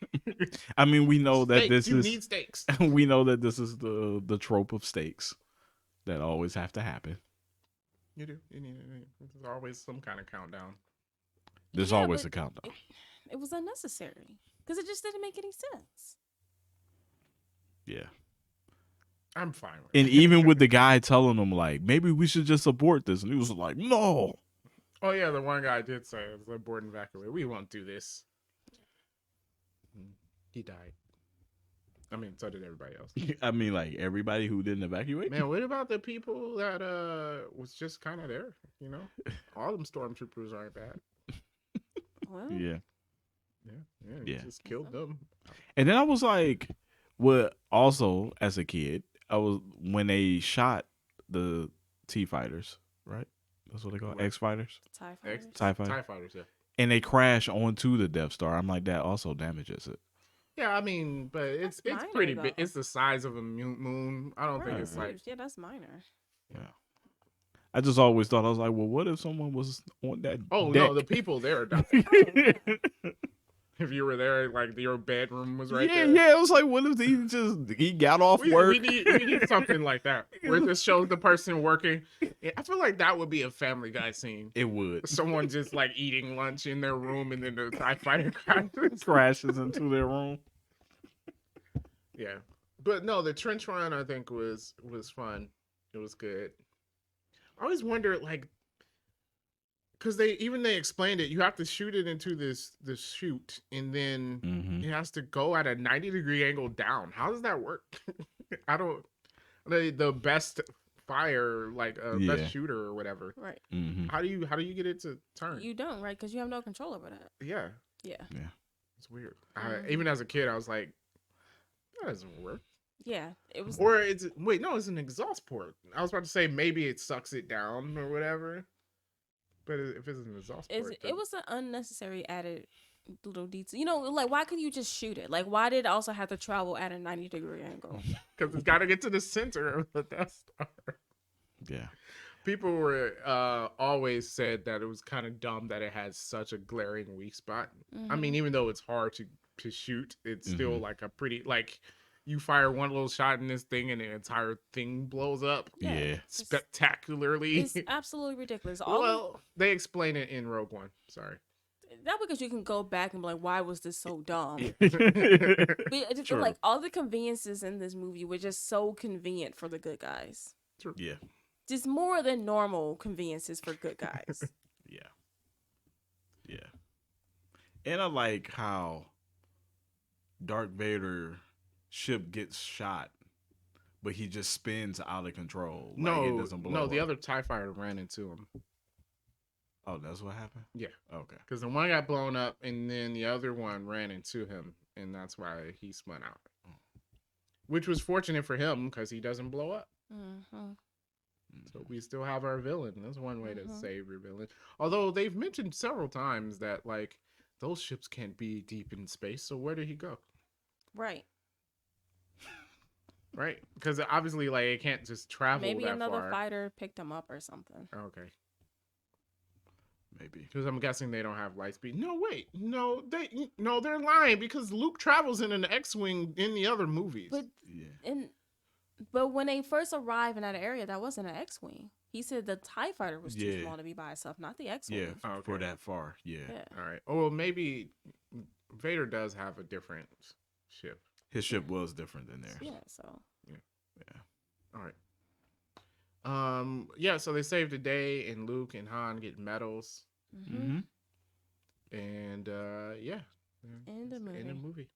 I mean, we know that Steaks, this you is need steaks. we know that this is the trope of stakes that always have to happen. You do. You need. There's always some kind of countdown. There's Yeah, always but a countdown. It was unnecessary because it just didn't make any sense. Yeah. I'm fine with And it. even with the guy telling him like, maybe we should just abort this, and he was like, no. Oh yeah, the one guy did say it was abort and evacuate. We won't do this. He died. I mean, so did everybody else. I mean, like everybody who didn't evacuate. Man, what about the people that was just kind of there? You know, all them stormtroopers aren't bad. Well, Yeah. Yeah, Yeah. just killed them. And then I was like, well, also as a kid, I was when they shot the T fighters, right? That's what they call it, What? X fighters, TIE fighters. TIE fighters, TIE fighters, yeah. and they crash onto the Death Star. I'm like, that also damages it. Yeah, I mean, but it's That's pretty minor, big. though. It's the size of a moon. I don't think Right, it's right. like. Yeah, that's minor. Yeah. I just always thought I was like, well, what if someone was on that? Oh deck? no, the people there died. If you were there, like your bedroom was right yeah, there. yeah. It was like, what if he got off work? We need something like that where it just shows the person working. Yeah, I feel like that would be a Family Guy scene. It would Someone just like eating lunch in their room, and then the TIE fighter crashes. crashes into their room. Yeah, but no, the trench run I think was fun. It was good. I always wonder, like, because they explained it. You have to shoot it into this chute, and then Mm-hmm. it has to go at a 90-degree angle down. How does that work? I don't. The best fire, like Yeah. best shooter or whatever. Right. Mm-hmm. How do you get it to turn? You don't, right? Because you have no control over that. Yeah, Yeah. it's weird. Mhm. Even as a kid, I was like, that doesn't work. Yeah. It was. Or it's wait, no, it's an exhaust port. I was about to say maybe it sucks it down or whatever. But if it's an exhaust port, It was an unnecessary added little detail. You know, like why couldn't you just shoot it? Like why did it also have to travel at a 90-degree angle? because it's got to get to the center of the Death Star. Yeah. People were always said that it was kind of dumb that it had such a glaring weak spot. I mean, even though it's hard to shoot, it's still like a pretty like you fire one little shot in this thing and the entire thing blows up Yeah. spectacularly. It's absolutely ridiculous. All Well, they explain it in Rogue One. Sorry. that because you can go back and be like, why was this so dumb? Yeah. But I just feel True. like all the conveniences in this movie were just so convenient for the good guys. Yeah. Just more than normal conveniences for good guys. Yeah. Yeah. And I like how Darth Vader ship gets shot, but he just spins out of control. Like it doesn't blow no, the up. other TIE fighter ran into him. Oh, that's what happened? Yeah. Okay. Because the one got blown up, and then the other one ran into him, and that's why he spun out. Which was fortunate for him because he doesn't blow up. Mm-hmm. So we still have our villain. That's one way to Mhm. save your villain. Although they've mentioned several times that like those ships can't be deep in space. So where did he go? Right. Right? Because obviously, like it can't just travel Maybe that another far. fighter picked him up or something. Okay. Maybe. Because I'm guessing they don't have light speed. No, wait, no, they're lying because Luke travels in an X-wing in the other movies. But Yeah. but when they first arrived in that area, that wasn't an X-wing. He said the TIE fighter was too Yeah. small to be by itself, not the X-wing. Yeah. Oh, For okay. that far. Yeah. Yeah. All right. Oh, well, maybe Vader does have a different ship. His ship was different than theirs. Yeah. So. Yeah. All right. Yeah. So they save the day, and Luke and Han get medals, Mm-hmm. Mm-hmm. and yeah. End the End of movie. movie.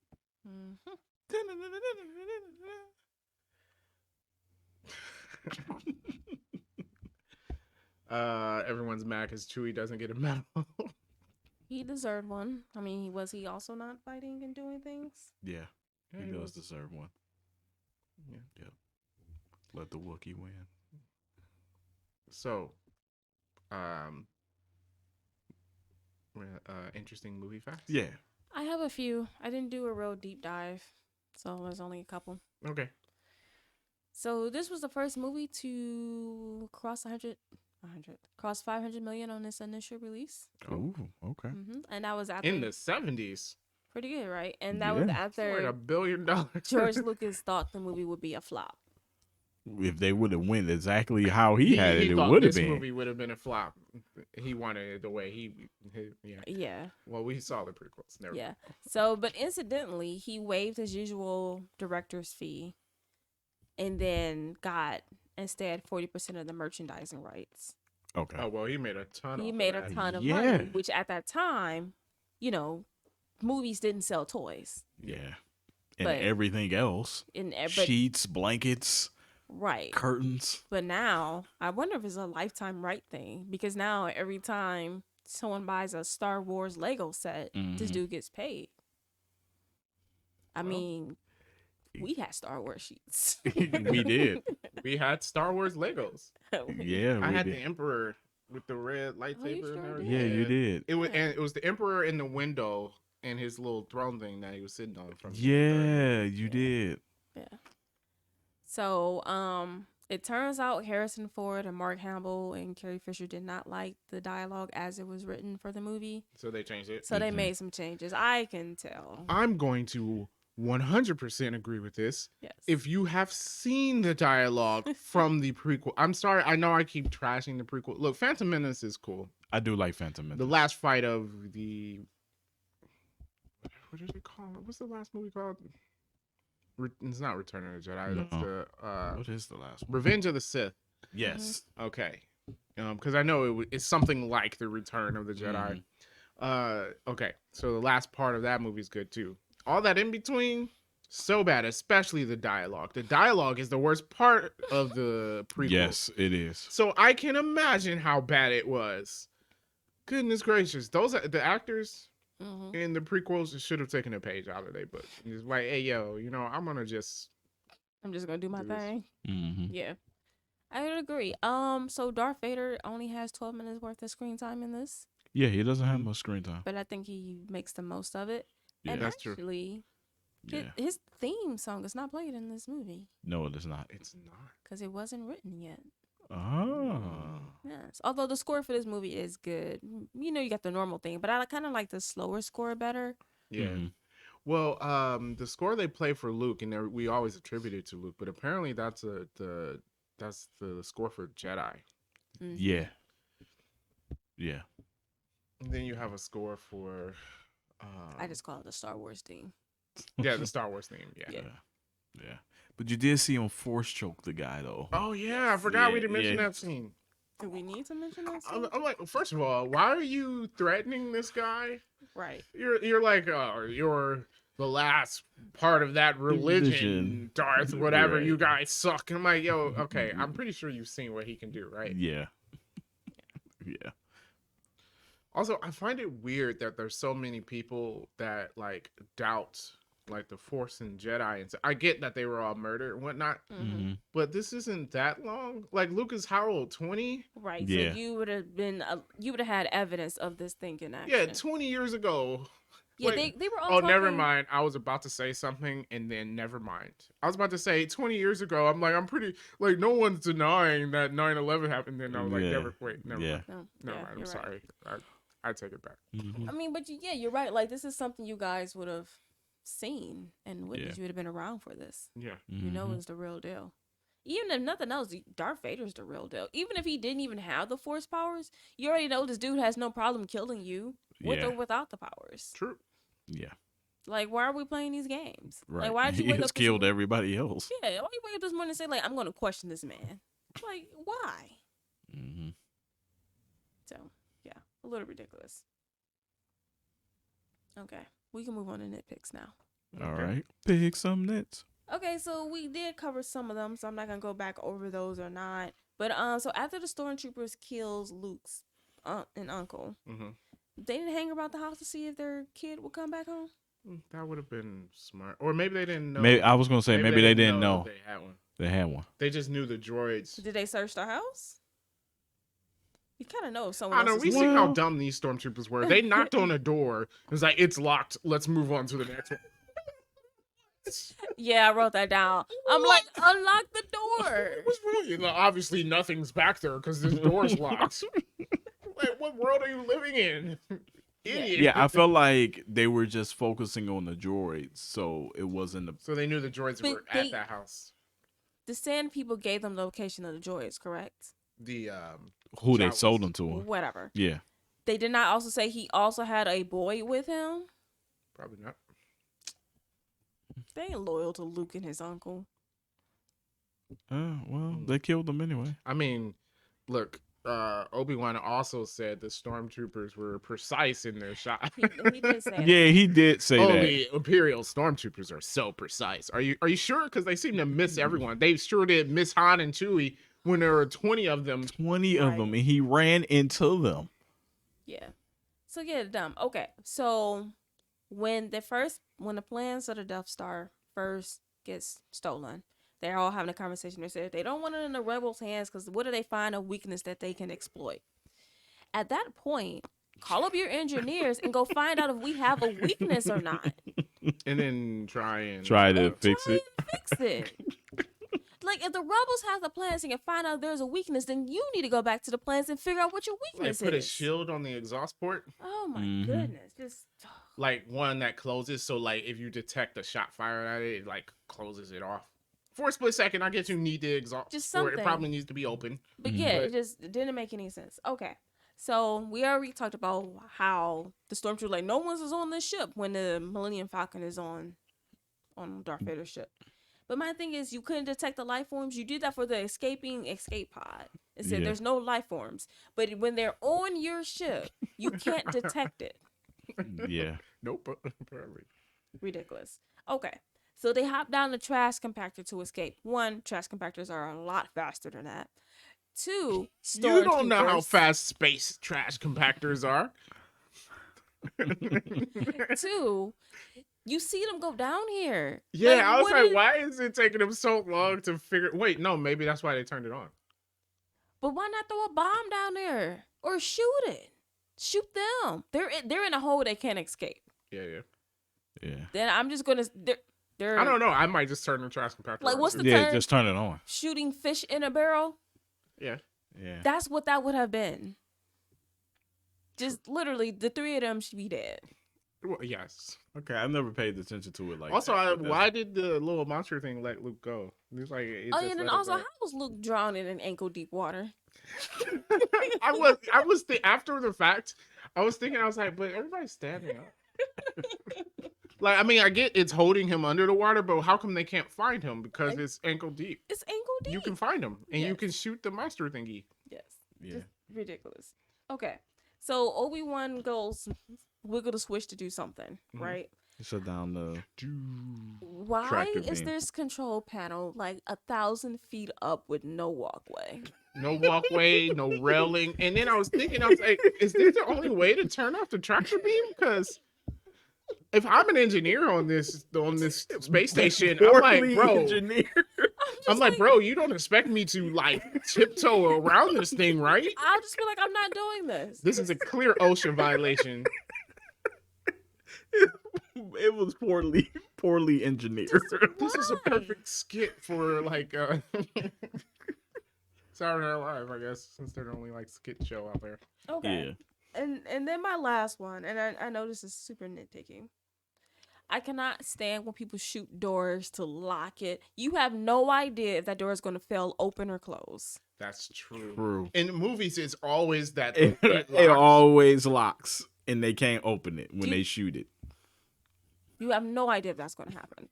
Everyone's mad because Chewie doesn't get a medal. He deserved one. I mean, was he also not fighting and doing things? Yeah. Yeah, He he does was. deserve one. Yeah. Yep. Let the Wookiee win. So, interesting movie facts. Yeah. I have a few. I didn't do a real deep dive, so there's only a couple. Okay. So this was the first movie to cross 500 million on its initial release. Oh, okay. And that was after In the 70s, pretty good, right? And that was Yeah. it's like after $1 billion. George Lucas thought the movie would be a flop. If they would have went exactly how he had it, it thought would have this been. movie would have been a flop. He wanted it the way yeah. Yeah. Well, we saw the prequels. Never Yeah. So, but incidentally, he waived his usual director's fee and then got instead 40% of the merchandising rights. Okay. Oh well, he made a ton. He off made of a that. ton of Yeah. money, which at that time, movies didn't sell toys. Yeah. And But- everything else. But Sheets, blankets, right. curtains. But now, I wonder if it's a lifetime right thing because now every time someone buys a Star Wars Lego set, this Mhm. dude gets paid. I Well, mean, we had Star Wars sheets. We did. We had Star Wars Legos. Yeah, I we had did. the Emperor with the red lightsaber. sure and did. everything. Yeah, you did. It was, and it was the Emperor in the window and his little throne thing that he was sitting on from. the third Yeah, movie. you did. Yeah. So, it turns out Harrison Ford and Mark Hamill and Carrie Fisher did not like the dialogue as it was written for the movie. So they changed it. So they Mhm. made some changes. I can tell. I'm going to 100% agree with this. Yes. If you have seen the dialogue from the prequel, I'm sorry, I know I keep trashing the prequel. Look, Phantom Menace is cool. I do like Phantom Menace. The last fight of the what is it called? What's the last movie called? It's not Return of the Jedi. It's No. the What is the last one? Revenge of the Sith. Yes. Okay, because I know it's something like the Return of the Jedi. Okay, so the last part of that movie is good too. All that in between, so bad, especially the dialogue. The dialogue is the worst part of the prequel. Yes, it is. So I can imagine how bad it was. Goodness gracious, those are the actors Mhm. in the prequels should have taken a page out of their book. It's like, hey, yo, I'm gonna just I'm just gonna do my Do this. thing. Mm-hmm. Yeah. I would agree. So Darth Vader only has 12 minutes worth of screen time in this, Yeah, he doesn't have much screen time. but I think he makes the most of it. Yeah, And That's true. actually, yeah. his theme song is not played in this movie No, it is not. it's not. because it wasn't written yet. Oh. Yes. Although the score for this movie is good. You got the normal thing, but I kind of like the slower score better. Yeah. Mhm. Well, the score they play for Luke, and we always attribute it to Luke, but apparently that's the score for Jedi. Mhm. Yeah. Yeah. And then you have a score for I just call it the Star Wars theme. yeah, the Star Wars theme. Yeah. Yeah. Yeah. But you did see him force choke the guy though. Oh yeah, I forgot we Yeah, didn't mention yeah. that scene. Do we need to mention that? I'm like, first of all, why are you threatening this guy? Right. You're like, you're the last part of that religion, Religion. Darth, whatever. Right. You guys suck. And I'm like, yo, okay, I'm pretty sure you've seen what he can do, right? Yeah. Yeah. Also, I find it weird that there's so many people that like doubt like the Force and Jedi, and I get that they were all murdered and whatnot, Mm-hmm. but this isn't that long. Like Lucas, how old? 20? Right. Yeah. So you would have been, you would have had evidence of this thing in action. Yeah, 20 years ago. Yeah, like- they were all Oh, talking. never mind. I was about to say something and then never mind. I was about to say 20 years ago. I'm like, I'm pretty, like, no one's denying that 9/11 happened. Then I was like, Yeah. never mind. No, Never yeah, mind. I'm you're right. sorry. I take it back. Mhm. I mean, but yeah, you're right. Like, this is something you guys would have seen and witnessed. Yeah. You would have been around for this. Yeah. You know, Mhm. it's the real deal. Even if nothing else, Darth Vader's the real deal. Even if he didn't even have the Force powers, you already know this dude has no problem killing you with Yeah. or without the powers. True. Yeah. Like, why are we playing these games? Right. Like, why did you He wake has up? this killed morning- everybody else. Yeah, why you wake up this morning and say like, I'm going to question this man? Like, why? Hmm. So, yeah, a little ridiculous. Okay, we can move on to nitpicks now. All Okay. right. Pick some nits. Okay, so we did cover some of them, so I'm not gonna go back over those or not. But so after the stormtroopers kills Luke's aunt and uncle, Mm-hmm. they didn't hang around the house to see if their kid would come back home. That would have been smart. Or maybe they didn't know. Maybe I was gonna say maybe they didn't know They had one. they had one. They just knew the droids. Did they search the house? You kind of know if someone I know, else we is- see how Well- dumb these stormtroopers were. They knocked on a door. It was like, it's locked. Let's move on to the next one. Yeah, I wrote that down. I'm like, unlock the door. What's wrong? You know, obviously nothing's back there because this door's locked. Like, what world are you living in? Idiot. Yeah, I felt like they were just focusing on the droids, so it wasn't. So they knew the droids But were they- at that house. The Sand people gave them the location of the droids, correct? The Who they Jawas. sold them to. Whatever. Yeah. They did not also say he also had a boy with him. probably not. They ain't loyal to Luke and his uncle. Well, they killed them anyway. I mean, look, Obi-Wan also said the stormtroopers were precise in their shot. He did say that. Yeah, he did say Oh, that. the Imperial stormtroopers are so precise. Are you sure? Because they seem to miss everyone. They sure did miss Han and Chewie when there were 20 of them. 20 of Right. them, and he ran into them. Yeah. So yeah, dumb. Okay. So when the plans of the Death Star first gets stolen, they're all having a conversation. They said they don't want it in the rebels' hands because what do they find a weakness that they can exploit? At that point, call up your engineers and go find out if we have a weakness or not. And then try Try to And fix try it. and fix it. Like if the rebels have the plans and can find out there's a weakness, then you need to go back to the plans and figure out what your like weakness put a is. shield on the exhaust port, Oh my Mhm. goodness. Just like one that closes. So like if you detect a shot fired at it, it like closes it off. For a split second, I guess you need the exhaust Just port. It something. probably needs to be open. But Mhm. yeah, But- it just didn't make any sense. Okay. So we already talked about how the stormtrooper like no one's is on this ship when the Millennium Falcon is on Darth Vader's ship. But my thing is you couldn't detect the life forms. You did that for the escape pod. It said Yeah. there's no life forms. But when they're on your ship, you can't detect it. Yeah. Nope. Apparently. Ridiculous. Okay. So they hop down the trash compactor to escape. One, trash compactors are a lot faster than that. Two, You don't know how stormtroopers- fast space trash compactors are. Two, you see them go down here. Yeah, I was what like, is- why is it taking them so long to figure? Wait, no, maybe that's why they turned it on. But why not throw a bomb down there or shoot it? Shoot them. They're in a hole they can't escape. Yeah. Yeah. Then I'm just gonna they're I don't know. I might just turn the trash compactor. Like, on. what's the Yeah, term? just turn it on. shooting fish in a barrel. Yeah. Yeah. That's what that would have been. Just literally, the three of them should be dead. Well, yes. Okay, I never paid attention to it like Also, that. but that's- why did the little monster thing let Luke go? It's like, it Oh, just and then let him also, go. how was Luke drowning in ankle deep water? I was after the fact, I was thinking, I was like, but everybody's standing up. Like, I mean, I get it's holding him under the water, but how come they can't find him? Because it's ankle deep. It's ankle deep. You can find him, and you Yes. can shoot the monster thingy. Yes. Yeah. Just ridiculous. Okay. So Obi-Wan goes wiggle the switch to do something, Mhm. right? Shut down the. Why Tractor is beam. this control panel like 1,000 feet up with no walkway? No walkway, no railing. And then I was thinking, I was like, is this the only way to turn off the tractor beam? Because if I'm an engineer on this space station, I'm like, Poorly bro, engineered. I'm like, bro, you don't expect me to like tiptoe around this thing, right? I'll just be like, I'm not doing this. This is a clear OSHA violation. It was poorly engineered. This is a Why? perfect skit for like Saturday Night Live, I guess, since they're the only like skit show out there. Okay. And then my last one, and I know this is super nitpicking. I cannot stand when people shoot doors to lock it. You have no idea if that door is going to fail open or close. That's true. True. In movies, it's always that It locks. always locks, and they can't open it when You- they shoot it. You have no idea if that's going to happen.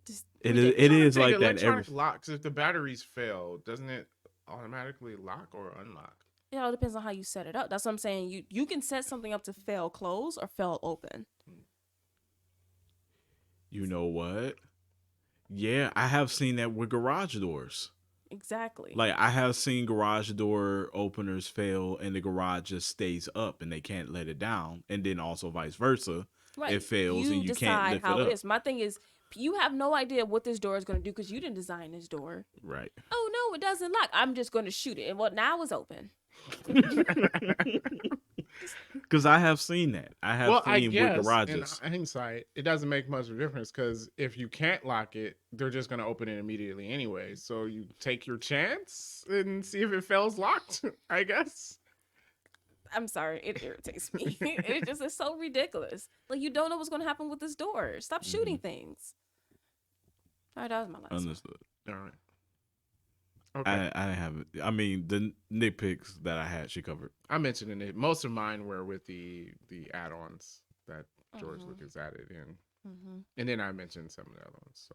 Just It ridiculous. is. It is Think like that. electronic locks. If the batteries fail, doesn't it automatically lock or unlock? It all depends on how you set it up. That's what I'm saying. You can set something up to fail close or fail open. You know what? Yeah, I have seen that with garage doors. Exactly. Like I have seen garage door openers fail, and the garage just stays up, and they can't let it down. And then also vice versa, right. it fails, and you decide can't lift how it it up. is. My thing is, you have no idea what this door is going to do because you didn't design this door. Right. Oh no, it doesn't lock. I'm just going to shoot it, and well, now it's open. Because I have seen that. I have I seen guess with garages. in hindsight, it doesn't make much of a difference because if you can't lock it, they're just going to open it immediately anyway. So you take your chance and see if it fails locked, I guess. I'm sorry, it irritates me. It just is so ridiculous. Like you don't know what's going to happen with this door. Stop shooting things. All right, that was my last one. Understood. All right. Okay. I haven't. I mean, the nitpicks that I had, she covered. I mentioned it. Most of mine were with the add-ons that George Mhm. Lucas added in. Mm-hmm. And then I mentioned some of the other ones. So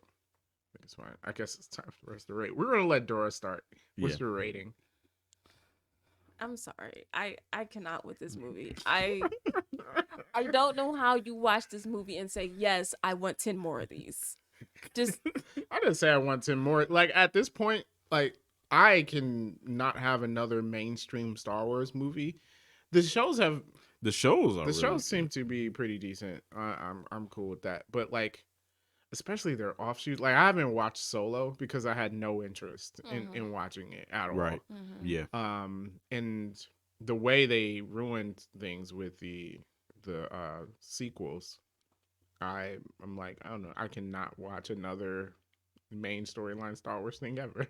it's fine. I guess it's time for us to rate. We're going to let Dora start. What's Yeah. your rating? I'm sorry. I cannot with this movie. I don't know how you watch this movie and say, yes, I want 10 more of these. Just I didn't say I want 10 more. Like at this point, like I can not have another mainstream Star Wars movie. The shows have The shows are the really shows seem to be pretty decent. I'm cool with that. But like especially their offshoots. Like I haven't watched Solo because I had no interest in watching it at all. Right. mhm. Yeah. And the way they ruined things with the sequels, I'm like, I don't know, I cannot watch another main storyline Star Wars thing ever.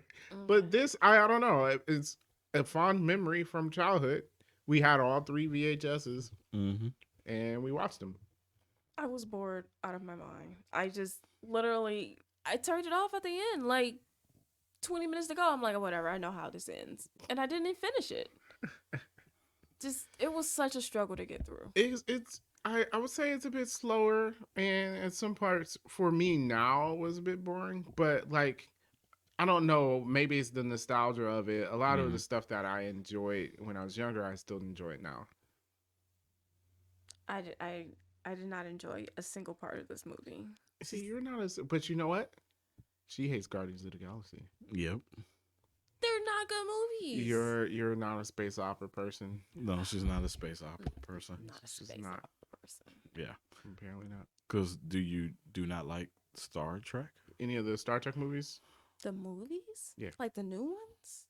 But this, I don't know, it's a fond memory from childhood. We had all 3 VHSs Mm-hmm. and we watched them. I was bored out of my mind. I just literally I turned it off at the end, like 20 minutes to go. I'm like, whatever, I know how this ends. And I didn't even finish it. Just it was such a struggle to get through. It's I would say it's a bit slower, and at some parts for me now was a bit boring, but like I don't know, maybe it's the nostalgia of it. A lot of the stuff that I enjoyed when I was younger, I still enjoy it now. I did not enjoy a single part of this movie. See, you're not as, but you know what? She hates Guardians of the Galaxy. Yep. They're not good movies. You're not a space opera person. No, she's not a space opera person. not a She's space not. opera person. Yeah. Apparently not. Because do not like Star Trek? Any of the Star Trek movies? The movies? Yeah. Like the new ones?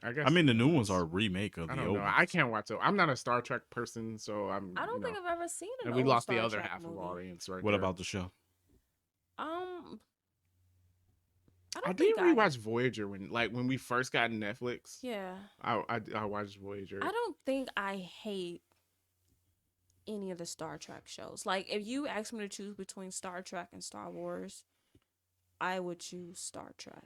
I guess. I mean, the new ones are a remake of I the don't old know. ones. I can't watch it. I'm not a Star Trek person, so I'm. I don't think I've ever seen an And we old lost Star the other Trek half movie. of our audience right What there. about the show? I I don't did think I rewatch Voyager when we first got Netflix. Yeah. I watched Voyager. I don't think I hate any of the Star Trek shows. Like, if you ask me to choose between Star Trek and Star Wars, I would choose Star Trek.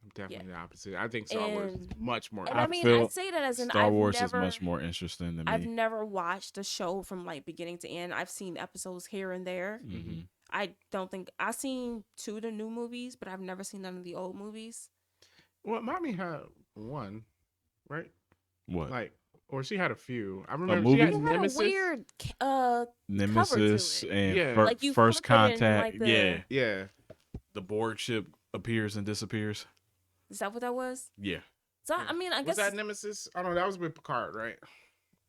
I'm definitely the opposite. I think Star Wars is much more. And I I mean, feel I say that as in Star I've Wars never, is much more interesting than I've me. never watched a show from like beginning to end. I've seen episodes here and there. Mhm. I don't think I've seen 2 of the new movies, but I've never seen none of the old movies. Well, mommy had one, right? What? Like, or she had a few. I remember movie? she had It had Nemesis. a weird Nemesis it. and Yeah. Like, you First flip it and, Contact. like, the- Yeah. Yeah, The Borg ship appears and disappears. Is that what that was? Yeah, So Yeah. I mean, I Was guess that Nemesis? I don't know. That was with Picard, right?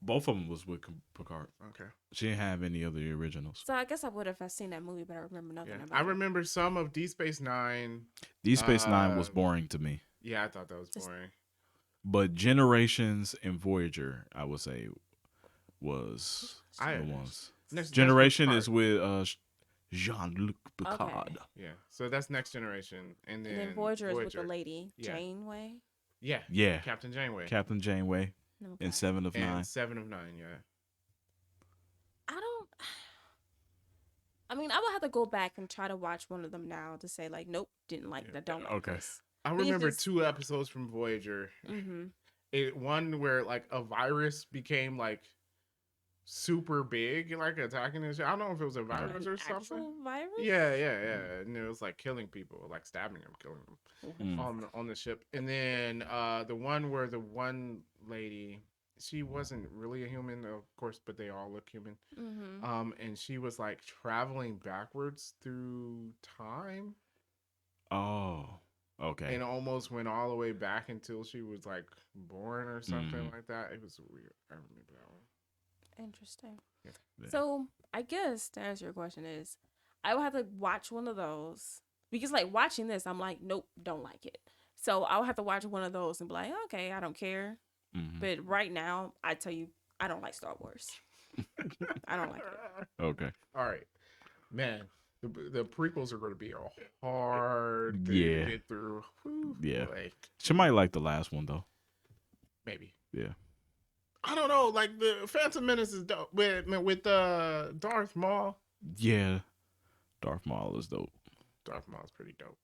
both of them was with Picard. Okay. She didn't have any of the originals. so. I guess I would have seen that movie, but I remember nothing Yeah. about I it. remember some of Deep Space Nine. Deep Space Nine was Uh, boring to me, Yeah, I thought that was Just- boring. but Generations and Voyager, I would say, was I- the ones. Next Generation Picard. is with Jean-Luc Picard. Yeah. So that's Next Generation, and And then then Voyager is with the lady Yeah. Janeway. Yeah. Yeah, Captain Janeway. Captain Janeway Okay. in 7 of 9. and 7 of 9. Yeah. I don't. I mean, I would have to go back and try to watch one of them now to say like, nope, didn't like that, don't like Okay. this. I But if remember it's- 2 episodes from Voyager. Mm-hmm. One where like a virus became like super big, like attacking this. I don't know if it was a virus or something. Actual virus? Yeah, and it was like killing people, like stabbing them, killing them Mm. on the ship. And then the one where the one lady, she wasn't really a human, of course, but they all look human. Mm-hmm. And she was like traveling backwards through time, Oh, okay. and almost went all the way back until she was like born or something Mhm. like that. It was weird. I remember that one. Interesting. Yeah. Yeah. So I guess to answer your question is, I would have to watch one of those because like watching this, I'm like, nope, don't like it. So I'll have to watch one of those and be like, okay, I don't care. Mhm. But right now, I tell you, I don't like Star Wars. I don't like it. Okay. All right, man. The prequels are going to be a hard to Yeah. get through. Whew, Yeah. boy. She might like the last one though. Maybe. Yeah. I don't know. Like the Phantom Menace is dope with Darth Maul. Yeah. Darth Maul is dope. Darth Maul's pretty dope.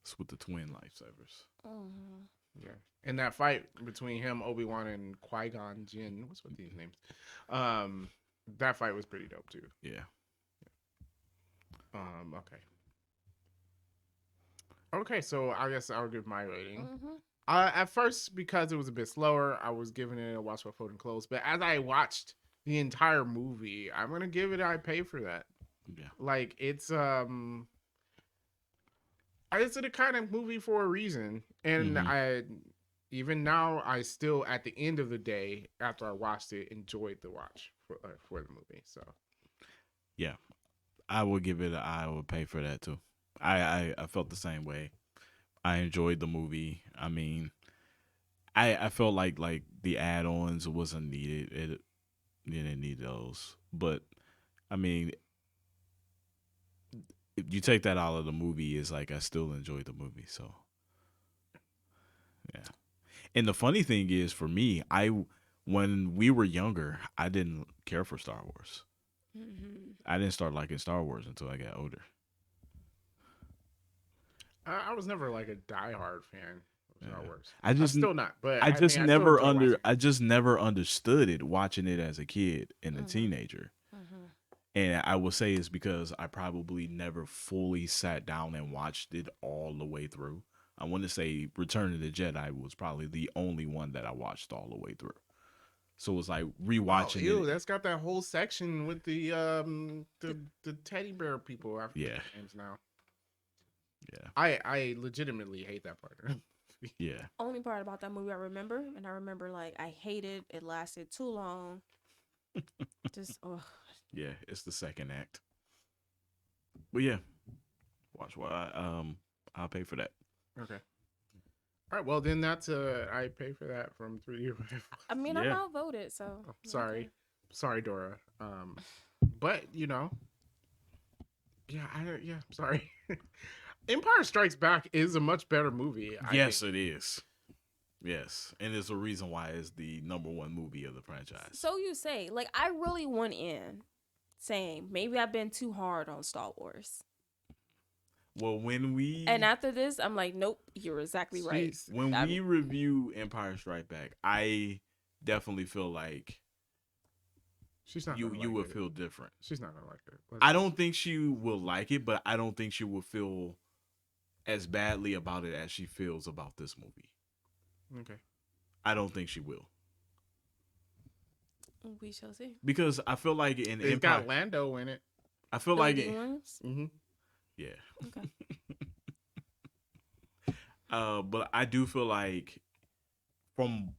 It's with the twin lightsabers. Mhm. Yeah. And that fight between him, Obi-Wan, and Qui-Gon Jinn. What's with these names? That fight was pretty dope too. Yeah. Okay. Okay, so I guess I'll give my rating. Mhm. At first, because it was a bit slower, I was giving it a watch while folding clothes. But as I watched the entire movie, I'm gonna give it. I pay for that. Yeah. Like it's the kind of movie for a reason, and Mhm. I even now I still at the end of the day after I watched it enjoyed the watch for the movie. So I would give it. I would pay for that too. I felt the same way. I enjoyed the movie. I mean, I felt like the add-ons wasn't needed. It didn't need those. But I mean, if you take that out of the movie, it's like I still enjoyed the movie. So yeah. And the funny thing is, for me, when we were younger, I didn't care for Star Wars. Mhm. I didn't start liking Star Wars until I got older. I was never like a diehard fan of Star Yeah. Wars. I I'm just still not, but I just mean, never still enjoy watching. I just never understood it watching it as a kid and a Mhm. teenager. Mhm. And I will say it's because I probably never fully sat down and watched it all the way through. I want to say Return of the Jedi was probably the only one that I watched all the way through. So it was like rewatching Ew, it. that's got that whole section with the teddy bear people. I forget Yeah. their names now. Yeah. I legitimately hate that part. Yeah. Only part about that movie I remember, and I remember like I hated it. Lasted too long. Just ugh. Yeah. It's the second act. But yeah. Watch why I'll pay for that. Okay. All right. Well, then that's I pay for that from 3D. I mean, I'm Yeah. outvoted, so Oh, sorry, okay. sorry, Dora. But you know, yeah. Sorry. Empire Strikes Back is a much better movie. I Yes, think. it is. Yes. And there's a reason why it's the #1 movie of the franchise. So you say, like, I really went in saying maybe I've been too hard on Star Wars, Well, when we and after this, I'm like, nope, you're exactly right. Jeez. when I we review Empire Strike Back, I definitely feel like She's not. you gonna like will it. feel different. She's not gonna like it. I don't think she will like it, but I don't think she will feel as badly about it as she feels about this movie. Okay. I don't think she will. We shall see. Because I feel like in It's Empire, got Lando in it. I feel like Billy it, Williams? Mm-hmm. yeah. Okay. But I do feel like, from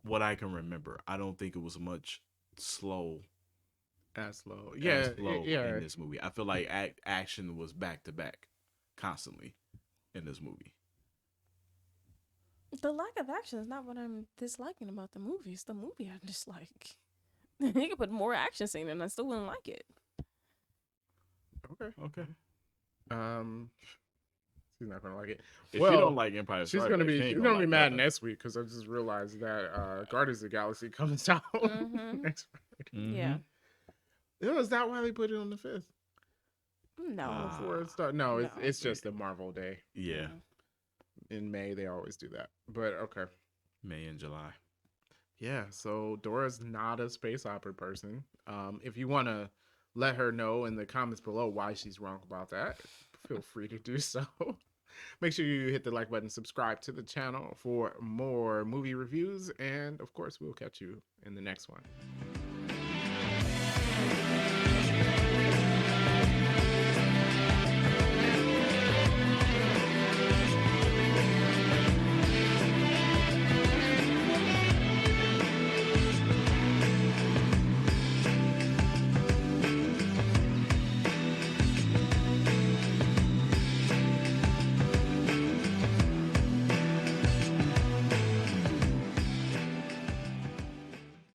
what I can remember, I don't think it was much slow As slow. as Yeah, slow yeah. in this movie. I feel like action was back to back constantly in this movie. The lack of action is not what I'm disliking about the movie. It's the movie I dislike. You could put more action scene and I still wouldn't like it. Okay. Okay. She's not gonna like it. If Well, you don't like Empire she's Strikes gonna Back, be she ain't she's gonna be like mad nothing. next week because I just realized that Guardians of the Galaxy comes out Mhm. next. Yeah. Is that why they put it on the 5th? No. Before it start? No, No. it's just a Marvel Day Yeah, in May. They always do that. But okay. May and July. Yeah, so Dora's not a space opera person. If you want to let her know in the comments below why she's wrong about that, feel free to do so. Make sure you hit the like button, subscribe to the channel for more movie reviews, and of course, we'll catch you in the next one.